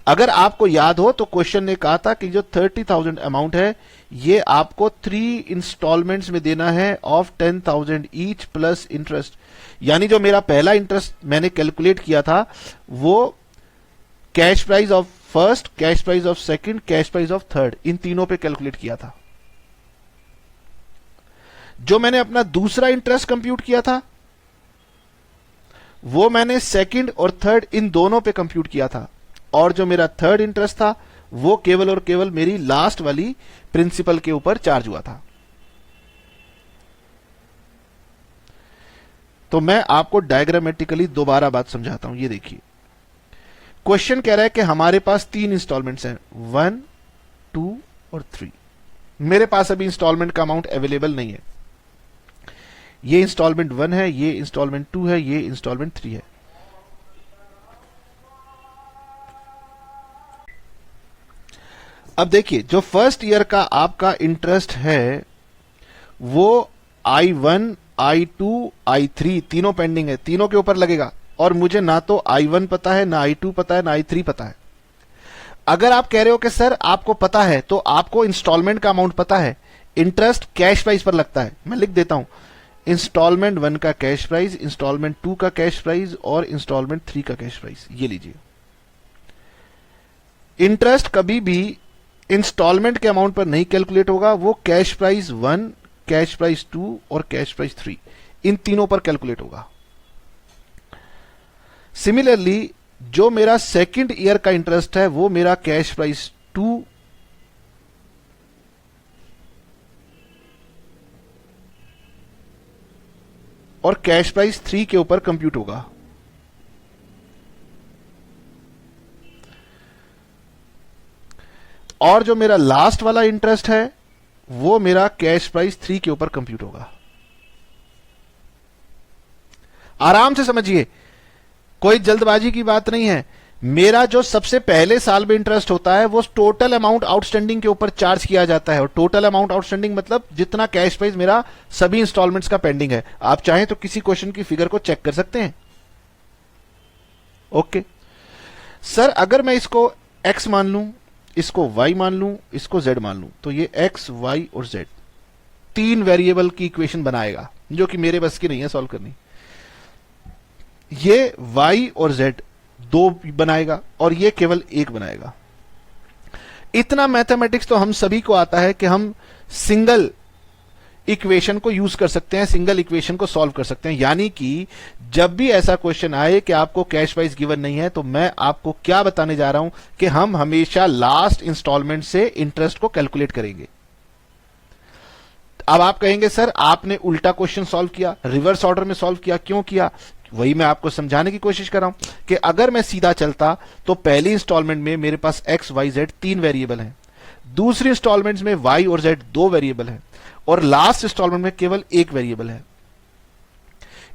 अगर आपको याद हो तो क्वेश्चन ने कहा था कि जो 30,000 अमाउंट है ये आपको 3 इंस्टॉलमेंट्स में देना है ऑफ 10,000 ईच प्लस इंटरेस्ट। यानी जो मेरा पहला इंटरेस्ट मैंने कैलकुलेट किया था वो cash price of first, cash price of second, cash price of third, इन तीनों पे कैलकुलेट किया था। जो मैंने अपना दूसरा इंटरेस्ट कंप्यूट किया था वो मैंने सेकंड और थर्ड इन दोनों पे कंप्यूट किया था और जो मेरा थर्ड इंटरेस्ट था वो केवल और केवल मेरी लास्ट वाली प्रिंसिपल के ऊपर चार्ज हुआ था। तो मैं आपको डायग्रामेटिकली दोबारा बात समझाता हूं। ये देखिए, क्वेश्चन कह रहा है कि हमारे पास 3 इंस्टॉलमेंट्स हैं, 1, 2 और 3। मेरे पास अभी इंस्टॉलमेंट का अमाउंट अवेलेबल नहीं है। ये इंस्टॉलमेंट 1 है, ये इंस्टॉलमेंट 2 है, ये इंस्टॉलमेंट 3 है। अब देखिए, जो फर्स्ट ईयर का आपका इंटरेस्ट है वो I1, I2 I3 तीनों पेंडिंग है, तीनों के ऊपर लगेगा, और मुझे ना तो I1 पता है, ना I2 पता है, ना I3 पता है। अगर आप कह रहे हो कि सर आपको पता है, तो आपको इंस्टॉलमेंट का अमाउंट पता है, इंटरेस्ट कैश प्राइस पर लगता है। मैं लिख देता हूं, इंस्टॉलमेंट 1 का कैश प्राइस, इंस्टॉलमेंट 2 का कैश प्राइस और इंस्टॉलमेंट 3 का कैश प्राइस। ये लीजिए, इंटरेस्ट कभी भी इंस्टॉलमेंट के अमाउंट पर नहीं कैलकुलेट होगा, वो कैश प्राइस 1, कैश प्राइस 2 और कैश प्राइस 3 इन तीनों पर कैलकुलेट होगा। सिमिलरली जो मेरा सेकंड ईयर का इंटरेस्ट है, वो मेरा कैश प्राइस 2 और कैश प्राइस 3 के ऊपर कंप्यूट होगा। और जो मेरा लास्ट वाला इंटरेस्ट है, वो मेरा कैश प्राइस 3 के ऊपर कंप्यूट होगा। आराम से समझिए, कोई जल्दबाजी की बात नहीं है। मेरा जो सबसे पहले साल में इंटरेस्ट होता है, वो टोटल अमाउंट आउटस्टैंडिंग के ऊपर चार्ज किया जाता है, और टोटल अमाउंट आउटस्टैंडिंग मतलब जितना कैश प्राइस मेरा सभी इंस्टॉलमेंट्स का पेंडिंग है। आप चाहें तो किसी क्वेश्चन की फिगर को चेक कर सकते हैं। ओके सर, अगर मैं इसको x मान लूं, इसको y मान लूं, इसको z मान लूं, तो ये x, y और z तीन वेरिएबल की इक्वेशन बनाएगा, जो कि मेरे बस की नहीं है सॉल्व करनी। ये y और z दो बनाएगा और ये केवल एक बनाएगा। इतना मैथमेटिक्स तो हम सभी को आता है कि हम सिंगल इक्वेशन को यूज कर सकते हैं, सिंगल इक्वेशन को सॉल्व कर सकते हैं। यानी कि जब भी ऐसा क्वेश्चन आए कि आपको कैश प्राइस गिवन नहीं है, तो मैं आपको क्या बताने जा रहा हूं कि हम हमेशा लास्ट इंस्टॉलमेंट से इंटरेस्ट को कैलकुलेट करेंगे। अब आप कहेंगे सर आपने उल्टा क्वेश्चन सॉल्व किया, रिवर्स ऑर्डर में सॉल्व किया, क्यों किया? वही मैं आपको समझाने की कोशिश कर रहा हूं कि अगर मैं सीधा चलता तो पहली इंस्टॉलमेंट में मेरे पास x, y, z तीन वेरिएबल हैं, दूसरी इंस्टॉलमेंट में y और z दो वेरिएबल हैं, और लास्ट इंस्टॉलमेंट में केवल एक वेरिएबल है।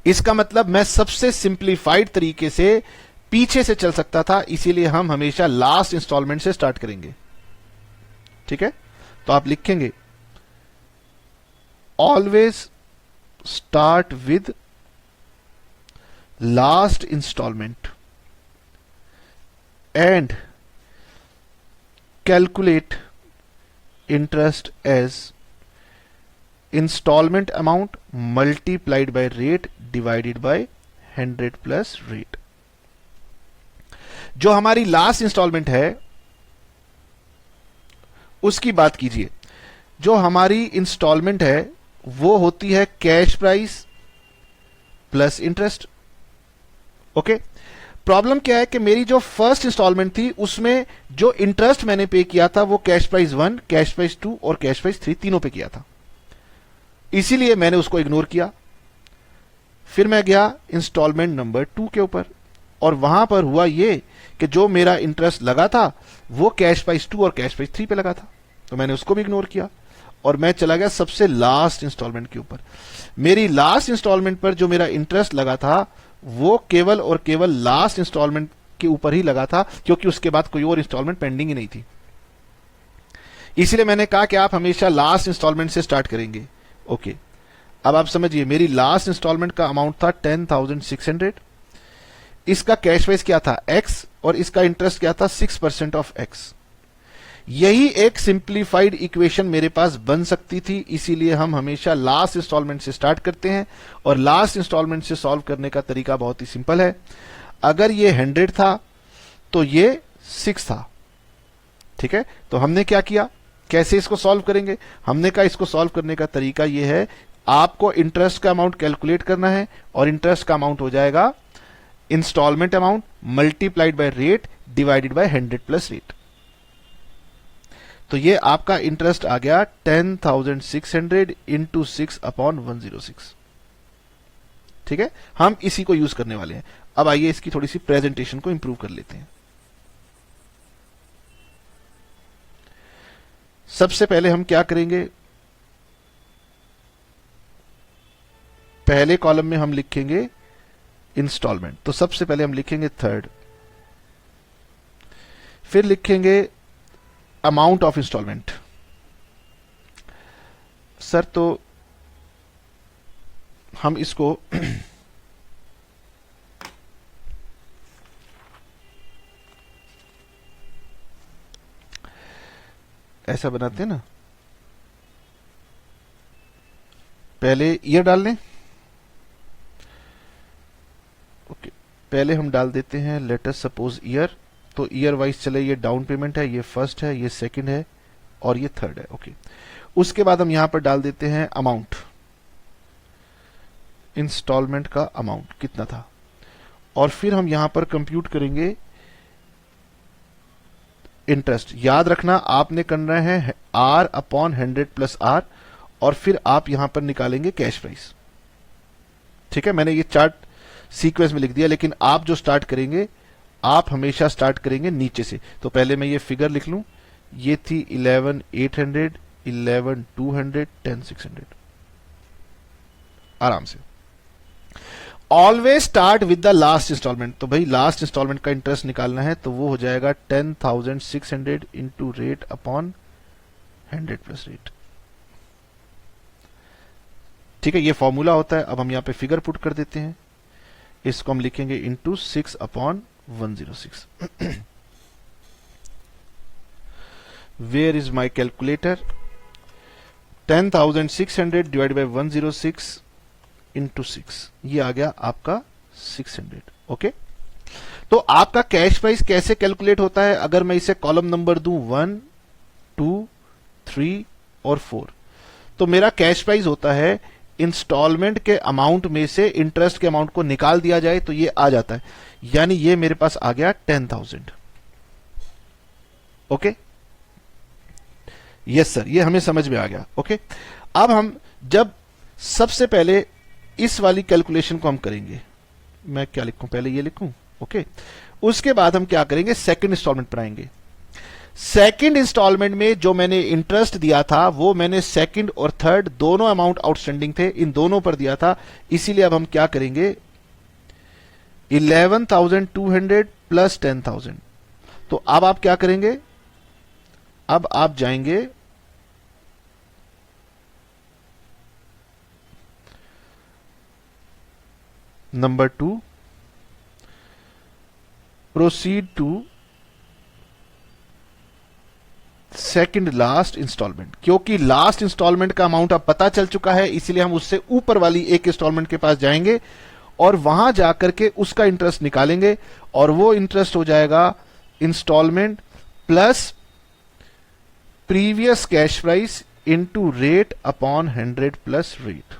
इसका मतलब मैं सबसे सिंप्लीफाइड तरीके से पीछे से चल सकता था, इसीलिए हम हमेशा लास्ट इंस्टॉलमेंट से स्टार्ट करेंगे। ठीक है, तो आप लिखेंगे always start with last installment and calculate interest as installment amount multiplied by rate divided by 100 plus rate. जो हमारी लास्ट इंस्टॉलमेंट है उसकी बात कीजिए। जो हमारी इंस्टॉलमेंट है वो होती है cash price plus interest. Okay, problem क्या है कि मेरी जो फर्स्ट इंस्टॉलमेंट थी उसमें जो इंटरेस्ट मैंने पे किया था वो कैश प्राइस 1, कैश प्राइस 2 और कैश प्राइस 3 तीनों पे किया था, इसीलिए मैंने उसको इग्नोर किया। फिर मैं गया इंस्टॉलमेंट नंबर 2 के ऊपर, और वहां पर हुआ ये कि जो मेरा इंटरेस्ट लगा था वो कैश प्राइस 2 और कैश प्राइस 3 पे लगा था, तो मैंने उसको भी इग्नोर किया और मैं चला गया सबसे लास्ट इंस्टॉलमेंट के ऊपर। मेरी लास्ट इंस्टॉलमेंट पर जो मेरा इंटरेस्ट लगा था वो केवल और केवल लास्ट इंस्टॉलमेंट के ऊपर ही लगा था, क्योंकि उसके बाद कोई और इंस्टॉलमेंट पेंडिंग ही नहीं थी। इसलिए मैंने कहा कि आप हमेशा लास्ट इंस्टॉलमेंट से स्टार्ट करेंगे। ओके, अब आप समझिए, मेरी लास्ट इंस्टॉलमेंट का अमाउंट था 10,600, इसका कैश प्राइस क्या था x, और इसका इंटरेस्ट क्या था 6% ऑफ x। यही एक सिंप्लीफाइड इक्वेशन मेरे पास बन सकती थी, इसीलिए हम हमेशा लास्ट इंस्टॉलमेंट से स्टार्ट करते हैं, और लास्ट इंस्टॉलमेंट से सॉल्व करने का तरीका बहुत ही सिंपल है। अगर ये 100 था तो ये 6 था। ठीक है, तो हमने क्या किया, कैसे इसको सॉल्व करेंगे? हमने कहा इसको सॉल्व करने का तरीका यह है, आपको इंटरेस्ट का अमाउंट कैलकुलेट करना है, और इंटरेस्ट का अमाउंट हो जाएगा installment amount multiplied by rate divided by 100 plus rate. तो ये आपका इंटरेस्ट आ गया 10,600 इंटू 6 अपॉन 106। ठीक है, हम इसी को यूज करने वाले हैं। अब आइए इसकी थोड़ी सी प्रेजेंटेशन को इंप्रूव कर लेते हैं। सबसे पहले हम क्या करेंगे, पहले कॉलम में हम लिखेंगे इंस्टॉलमेंट, तो सबसे पहले हम लिखेंगे 3rd, फिर लिखेंगे अमाउंट ऑफ इंस्टॉलमेंट। सर तो हम इसको ऐसा बनाते हैं ना, पहले ईयर डाल लें। ओके, पहले हम डाल देते हैं लेट अस सपोज ईयर। तो ईयर वाइज चले, ये डाउन पेमेंट है, ये फर्स्ट है, ये सेकंड है और ये थर्ड है। ओके, उसके बाद हम यहां पर डाल देते हैं अमाउंट, इंस्टॉलमेंट का अमाउंट कितना था, और फिर हम यहां पर कंप्यूट करेंगे इंटरेस्ट। याद रखना आपने करना है R अपॉन 100 प्लस R, और फिर आप यहां पर निकालेंगे कैश प्राइस। ठीक है, मैंने ये चार्ट सीक्वेंस में लिख दिया, लेकिन आप जो स्टार्ट करेंगे, आप हमेशा स्टार्ट करेंगे नीचे से। तो पहले मैं ये फिगर लिख लूं, ये थी 11,800, 11,200, 10,600, आराम से। Always start with the last installment. तो भाई लास्ट इंस्टॉलमेंट का इंटरेस्ट निकालना है, तो वो हो जाएगा 10,600 into rate upon 100 plus rate. ठीक है, ये फॉर्मूला होता है। अब हम यहां पे फिगर पुट कर देते हैं, इसको हम लिखेंगे into 6 upon 106। Where is my calculator? 10,600 divide by 106 into 6, ये आ गया आपका 600। ओके, तो आपका कैश प्राइस कैसे कैलकुलेट होता है? अगर मैं इसे कॉलम नंबर दूं 1, 2, 3 और 4, तो मेरा कैश प्राइस होता है इंस्टॉलमेंट के अमाउंट में से इंटरेस्ट के अमाउंट को निकाल दिया जाए तो ये आ जाता है, यानी ये मेरे पास आ गया 10,000। ओके, यस सर, ये हमें समझ में आ गया। ओके, अब हम जब सबसे पहले इस वाली कैलकुलेशन को हम करेंगे, मैं क्या लिखूं, पहले ये लिखूं। ओके, उसके बाद हम क्या करेंगे, सेकंड इंस्टॉलमेंट पर आएंगे। सेकंड इंस्टॉलमेंट में जो मैंने इंटरेस्ट दिया था, वो मैंने सेकंड और थर्ड दोनों अमाउंट आउटस्टैंडिंग थे, इन दोनों पर दिया था। इसीलिए अब हम क्या करेंगे, 11,200 प्लस 10,000। तो अब आप क्या करेंगे, अब आप जाएंगे number 2, proceed to second last installment. क्योंकि लास्ट इंस्टॉलमेंट का अमाउंट अब पता चल चुका है, इसीलिए हम उससे ऊपर वाली एक इंस्टॉलमेंट के पास जाएंगे और वहां जाकर के उसका इंटरेस्ट निकालेंगे, और वो इंटरेस्ट हो जाएगा installment plus previous cash price into rate upon 100 plus rate.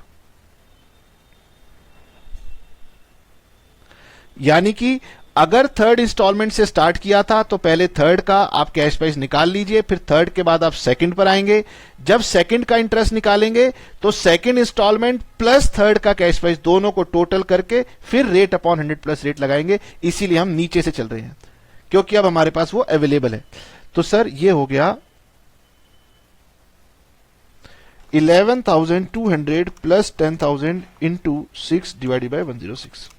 यानी कि अगर थर्ड इंस्टॉलमेंट से स्टार्ट किया था तो पहले थर्ड का आप कैश प्राइस निकाल लीजिए, फिर थर्ड के बाद आप सेकंड पर आएंगे। जब सेकंड का इंटरेस्ट निकालेंगे तो सेकंड इंस्टॉलमेंट प्लस थर्ड का कैश प्राइस दोनों को टोटल करके फिर रेट अपॉन 100 प्लस रेट लगाएंगे। इसीलिए हम नीचे से चल रहे हैं, क्योंकि अब हमारे पास वो अवेलेबल है। तो सर ये हो गया 11,200 प्लस 10,000 इंटू 6 डिवाइडेड बाई 106,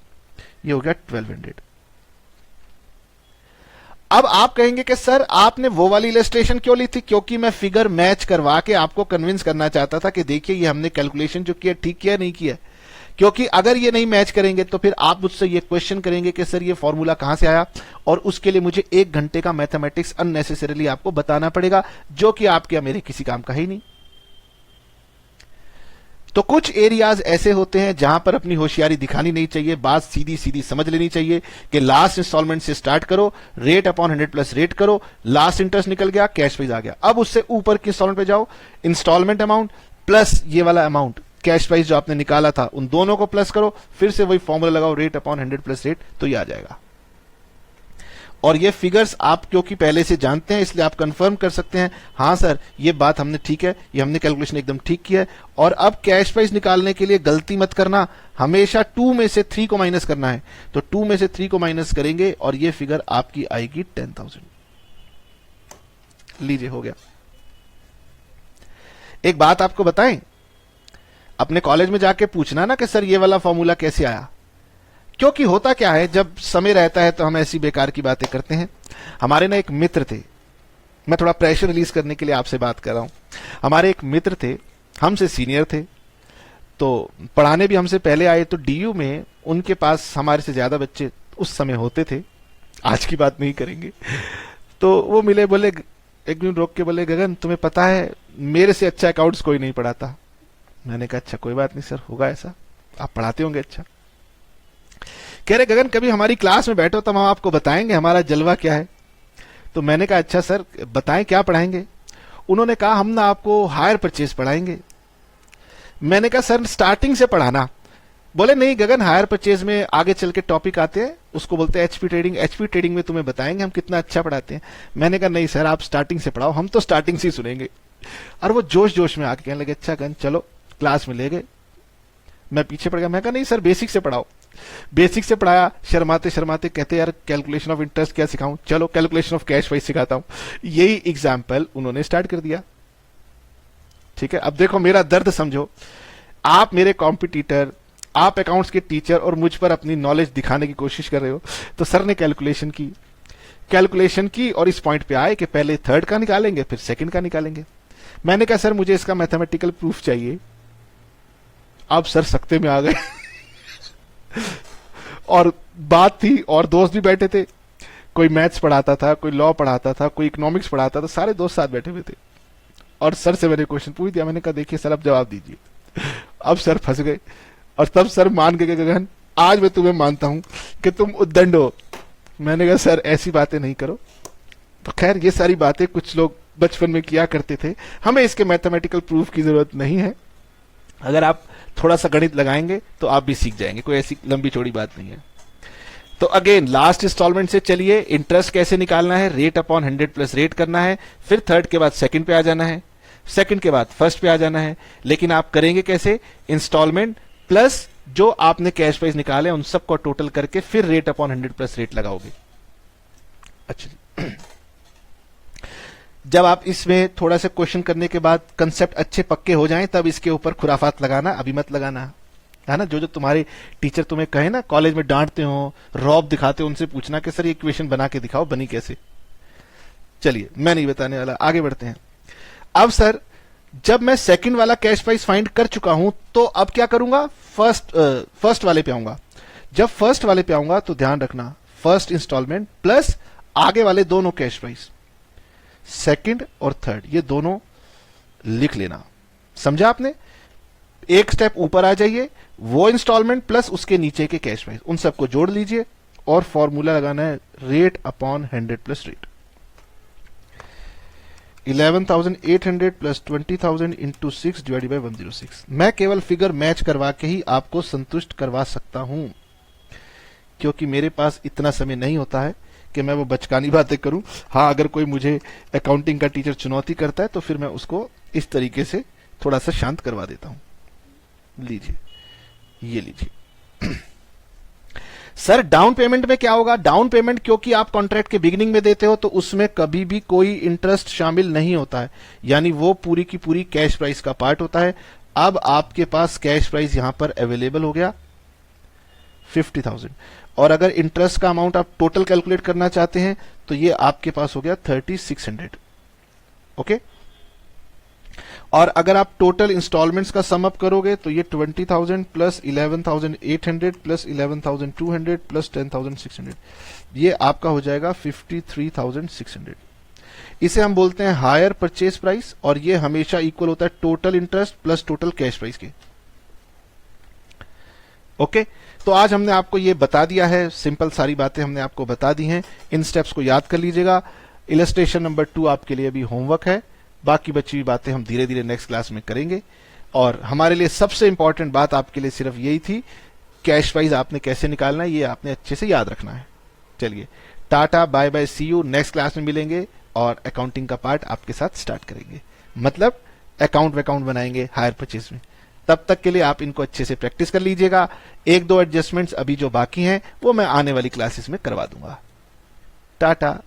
ये हो गया 1200। अब आप कहेंगे कि सर आपने वो वाली इलस्ट्रेशन क्यों ली थी? क्योंकि मैं फिगर मैच करवा के आपको कन्विंस करना चाहता था कि देखिए ये हमने कैलकुलेशन जो किया ठीक किया नहीं किया। क्योंकि अगर ये नहीं मैच करेंगे तो फिर आप मुझसे ये क्वेश्चन करेंगे कि सर ये फॉर्मूला कहां से आया, और उसके लिए मुझे 1 घंटे का मैथमेटिक्स अननेसेसरीली आपको बताना पड़ेगा, जो कि आपके या मेरे किसी काम का ही नहीं। तो कुछ एरियाज ऐसे होते हैं जहां पर अपनी होशियारी दिखानी नहीं चाहिए, बात सीधी सीधी समझ लेनी चाहिए कि लास्ट इंस्टॉलमेंट से स्टार्ट करो, रेट अपॉन 100 प्लस रेट करो, लास्ट इंटरेस्ट निकल गया, कैश प्राइस आ गया। अब उससे ऊपर की इंस्टॉलमेंट पे जाओ, इंस्टॉलमेंट अमाउंट प्लस ये वाला अमाउंट कैश प्राइस जो आपने निकाला था, उन दोनों को प्लस करो, फिर से वही फॉर्मूला लगाओ, रेट अपॉन 100 प्लस रेट, तो ये आ जाएगा। और ये फिगर्स आप क्योंकि पहले से जानते हैं, इसलिए आप कंफर्म कर सकते हैं, हाँ सर ये बात हमने ठीक है, ये हमने कैलकुलेशन एकदम ठीक किया है। और अब कैश प्राइस निकालने के लिए गलती मत करना, हमेशा 2 में से 3 को माइनस करना है। तो 2 में से 3 को माइनस करेंगे और ये फिगर आपकी आएगी 10,000। लीजिए हो गया। एक बात आपको बताएं, अपने कॉलेज में जाके पूछना ना कि सर ये वाला फॉर्मूला कैसे आया। क्योंकि होता क्या है, जब समय रहता है तो हम ऐसी बेकार की बातें करते हैं। हमारे ना एक मित्र थे, मैं थोड़ा प्रेशर रिलीज करने के लिए आपसे बात कर रहा हूं। हमारे एक मित्र थे, हमसे सीनियर थे, तो पढ़ाने भी हमसे पहले आए, तो डीयू में उनके पास हमारे से ज्यादा बच्चे उस समय होते थे, आज की बात नहीं करेंगे। तो वो मिले, बोले एक मिनट रोक के बोले, गगन तुम्हें पता है मेरे से अच्छा अकाउंट्स कोई नहीं पढ़ाता। मैंने कहा अच्छा कोई बात नहीं सर, होगा ऐसा, आप पढ़ाते होंगे अच्छा। कह रहे गगन कभी हमारी क्लास में बैठो तब हम आपको बताएंगे हमारा जलवा क्या है। तो मैंने कहा अच्छा सर बताएं क्या पढ़ाएंगे। उन्होंने कहा हम ना आपको हायर परचेज पढ़ाएंगे। मैंने कहा सर स्टार्टिंग से पढ़ाना। बोले नहीं गगन हायर परचेज में आगे चल के टॉपिक आते हैं, उसको बोलते हैं एचपी ट्रेडिंग, एचपी ट्रेडिंग में तुम्हें बताएंगे हम कितना अच्छा पढ़ाते हैं। मैंने कहा नहीं सर आप स्टार्टिंग से पढ़ाओ, हम तो स्टार्टिंग से ही सुनेंगे। और वो जोश जोश में आके कहने लगे अच्छा गगन चलो क्लास में ले गए। मैं पीछे पड़ गया, मैं कहा नहीं सर बेसिक से पढ़ाओ। बेसिक से पढ़ाया, शर्माते शर्माते कहते यार कैलकुलेशन ऑफ इंटरेस्ट क्या सिखाऊं, चलो कैलकुलेशन ऑफ कैश प्राइस सिखाता हूं। यही एग्जाम्पल उन्होंने स्टार्ट कर दिया। ठीक है, अब देखो मेरा दर्द समझो, आप मेरे कॉम्पिटिटर, आप अकाउंट्स के टीचर और मुझ पर अपनी नॉलेज दिखाने की कोशिश कर रहे हो। तो सर ने कैलकुलेशन की और इस पॉइंट पे आए कि पहले थर्ड का निकालेंगे फिर सेकंड का निकालेंगे। मैंने कहा सर मुझे इसका मैथमेटिकल प्रूफ चाहिए। अब सर सख्ते में आ गए और बात थी, और दोस्त भी बैठे थे, कोई मैथ्स पढ़ाता था, कोई लॉ पढ़ाता था, कोई इकोनॉमिक्स पढ़ाता था, सारे दोस्त साथ बैठे हुए थे। और सर से मैंने क्वेश्चन पूछ दिया, मैंने कहा देखिए सर अब जवाब दीजिए। अब सर फंस गए और तब सर मान गए गगन आज मैं तुम्हें मानता हूं कि तुम उद्दंड हो। मैंने कहा सर ऐसी बातें नहीं करो। तो खैर ये सारी बातें कुछ लोग बचपन में किया करते थे, हमें इसके मैथमेटिकल प्रूफ की जरूरत नहीं है। अगर आप थोड़ा सा गणित लगाएंगे तो आप भी सीख जाएंगे, कोई ऐसी लंबी चौड़ी बात नहीं है। तो अगेन लास्ट इंस्टॉलमेंट से चलिए, इंटरेस्ट कैसे निकालना है, रेट अपॉन 100 प्लस रेट करना है, फिर थर्ड के बाद सेकंड पे आ जाना है, सेकंड के बाद फर्स्ट पे आ जाना है। लेकिन आप करेंगे कैसे, इंस्टॉलमेंट प्लस जो आपने कैश प्राइस निकाले उन सबको टोटल करके फिर रेट अपॉन 100 प्लस रेट लगाओगे। अच्छा जब आप इसमें थोड़ा सा क्वेश्चन करने के बाद कंसेप्ट अच्छे पक्के हो जाएं तब इसके ऊपर खुराफात लगाना, अभी मत लगाना है ना। जो जो तुम्हारे टीचर तुम्हें कहे ना, कॉलेज में डांटते हो, रौब दिखाते हो, उनसे पूछना कि सर ये इक्वेशन बना के दिखाओ, बनी कैसे। चलिए मैं नहीं बताने वाला, आगे बढ़ते हैं। अब सर जब मैं सेकंड वाला कैश प्राइस फाइंड कर चुका हूं तो अब क्या करूंगा, फर्स्ट वाले पे आऊंगा। जब फर्स्ट वाले पे आऊंगा तो ध्यान रखना फर्स्ट इंस्टॉलमेंट प्लस आगे वाले दोनों कैश प्राइस, सेकंड और थर्ड, ये दोनों लिख लेना। समझा आपने? एक स्टेप ऊपर आ जाइए, वो इंस्टॉलमेंट प्लस उसके नीचे के कैश प्राइस, उन सबको जोड़ लीजिए और फॉर्मूला लगाना है rate upon 100 plus rate. 11,800 plus 20,000 into 6 divided by 106। मैं केवल फिगर मैच करवा के ही आपको संतुष्ट करवा सकता हूं, क्योंकि मेरे पास इतना समय नहीं होता है कि मैं वो बचकानी बातें करूं। हाँ अगर कोई मुझे अकाउंटिंग का टीचर चुनौती करता है तो फिर मैं उसको इस तरीके से थोड़ा सा शांत करवा देता हूं। लीजिए ये लीजिए। सर डाउन पेमेंट में क्या होगा, डाउन पेमेंट क्योंकि आप कॉन्ट्रैक्ट के बिगिनिंग में देते हो तो उसमें कभी भी कोई इंटरेस्ट शामिल नहीं होता है, यानी वो पूरी की पूरी कैश प्राइस का पार्ट होता है। अब आपके पास कैश प्राइस यहां पर अवेलेबल हो गया 50,000, और अगर इंटरेस्ट का अमाउंट आप टोटल कैलकुलेट करना चाहते हैं तो ये आपके पास हो गया 3600। ओके, और अगर आप टोटल इंस्टॉलमेंट्स का सम अप करोगे तो ये 20,000 प्लस 11,800 प्लस 11,200 प्लस 10,600, ये आपका हो जाएगा 53,600। इसे हम बोलते हैं हायर परचेज प्राइस, और ये हमेशा इक्वल होता है total interest plus total cash price के। ओके, तो आज हमने आपको ये बता दिया है, सिंपल सारी बातें हमने आपको बता दी हैं। इन स्टेप्स को याद कर लीजिएगा। इलस्ट्रेशन नंबर 2 आपके लिए अभी होमवर्क है, बाकी बची हुई बातें हम धीरे धीरे नेक्स्ट क्लास में करेंगे। और हमारे लिए सबसे इंपॉर्टेंट बात आपके लिए सिर्फ यही थी, कैश प्राइस आपने कैसे निकालना है ये आपने अच्छे से याद रखना है। चलिए tata bye bye, see you, next class में मिलेंगे और अकाउंटिंग का पार्ट आपके साथ स्टार्ट करेंगे, मतलब अकाउंट बनाएंगे हायर परचेज में। तब तक के लिए आप इनको अच्छे से प्रैक्टिस कर लीजिएगा। 1-2 एडजस्टमेंट्स अभी जो बाकी हैं वो मैं आने वाली क्लासेस में करवा दूंगा। टाटा।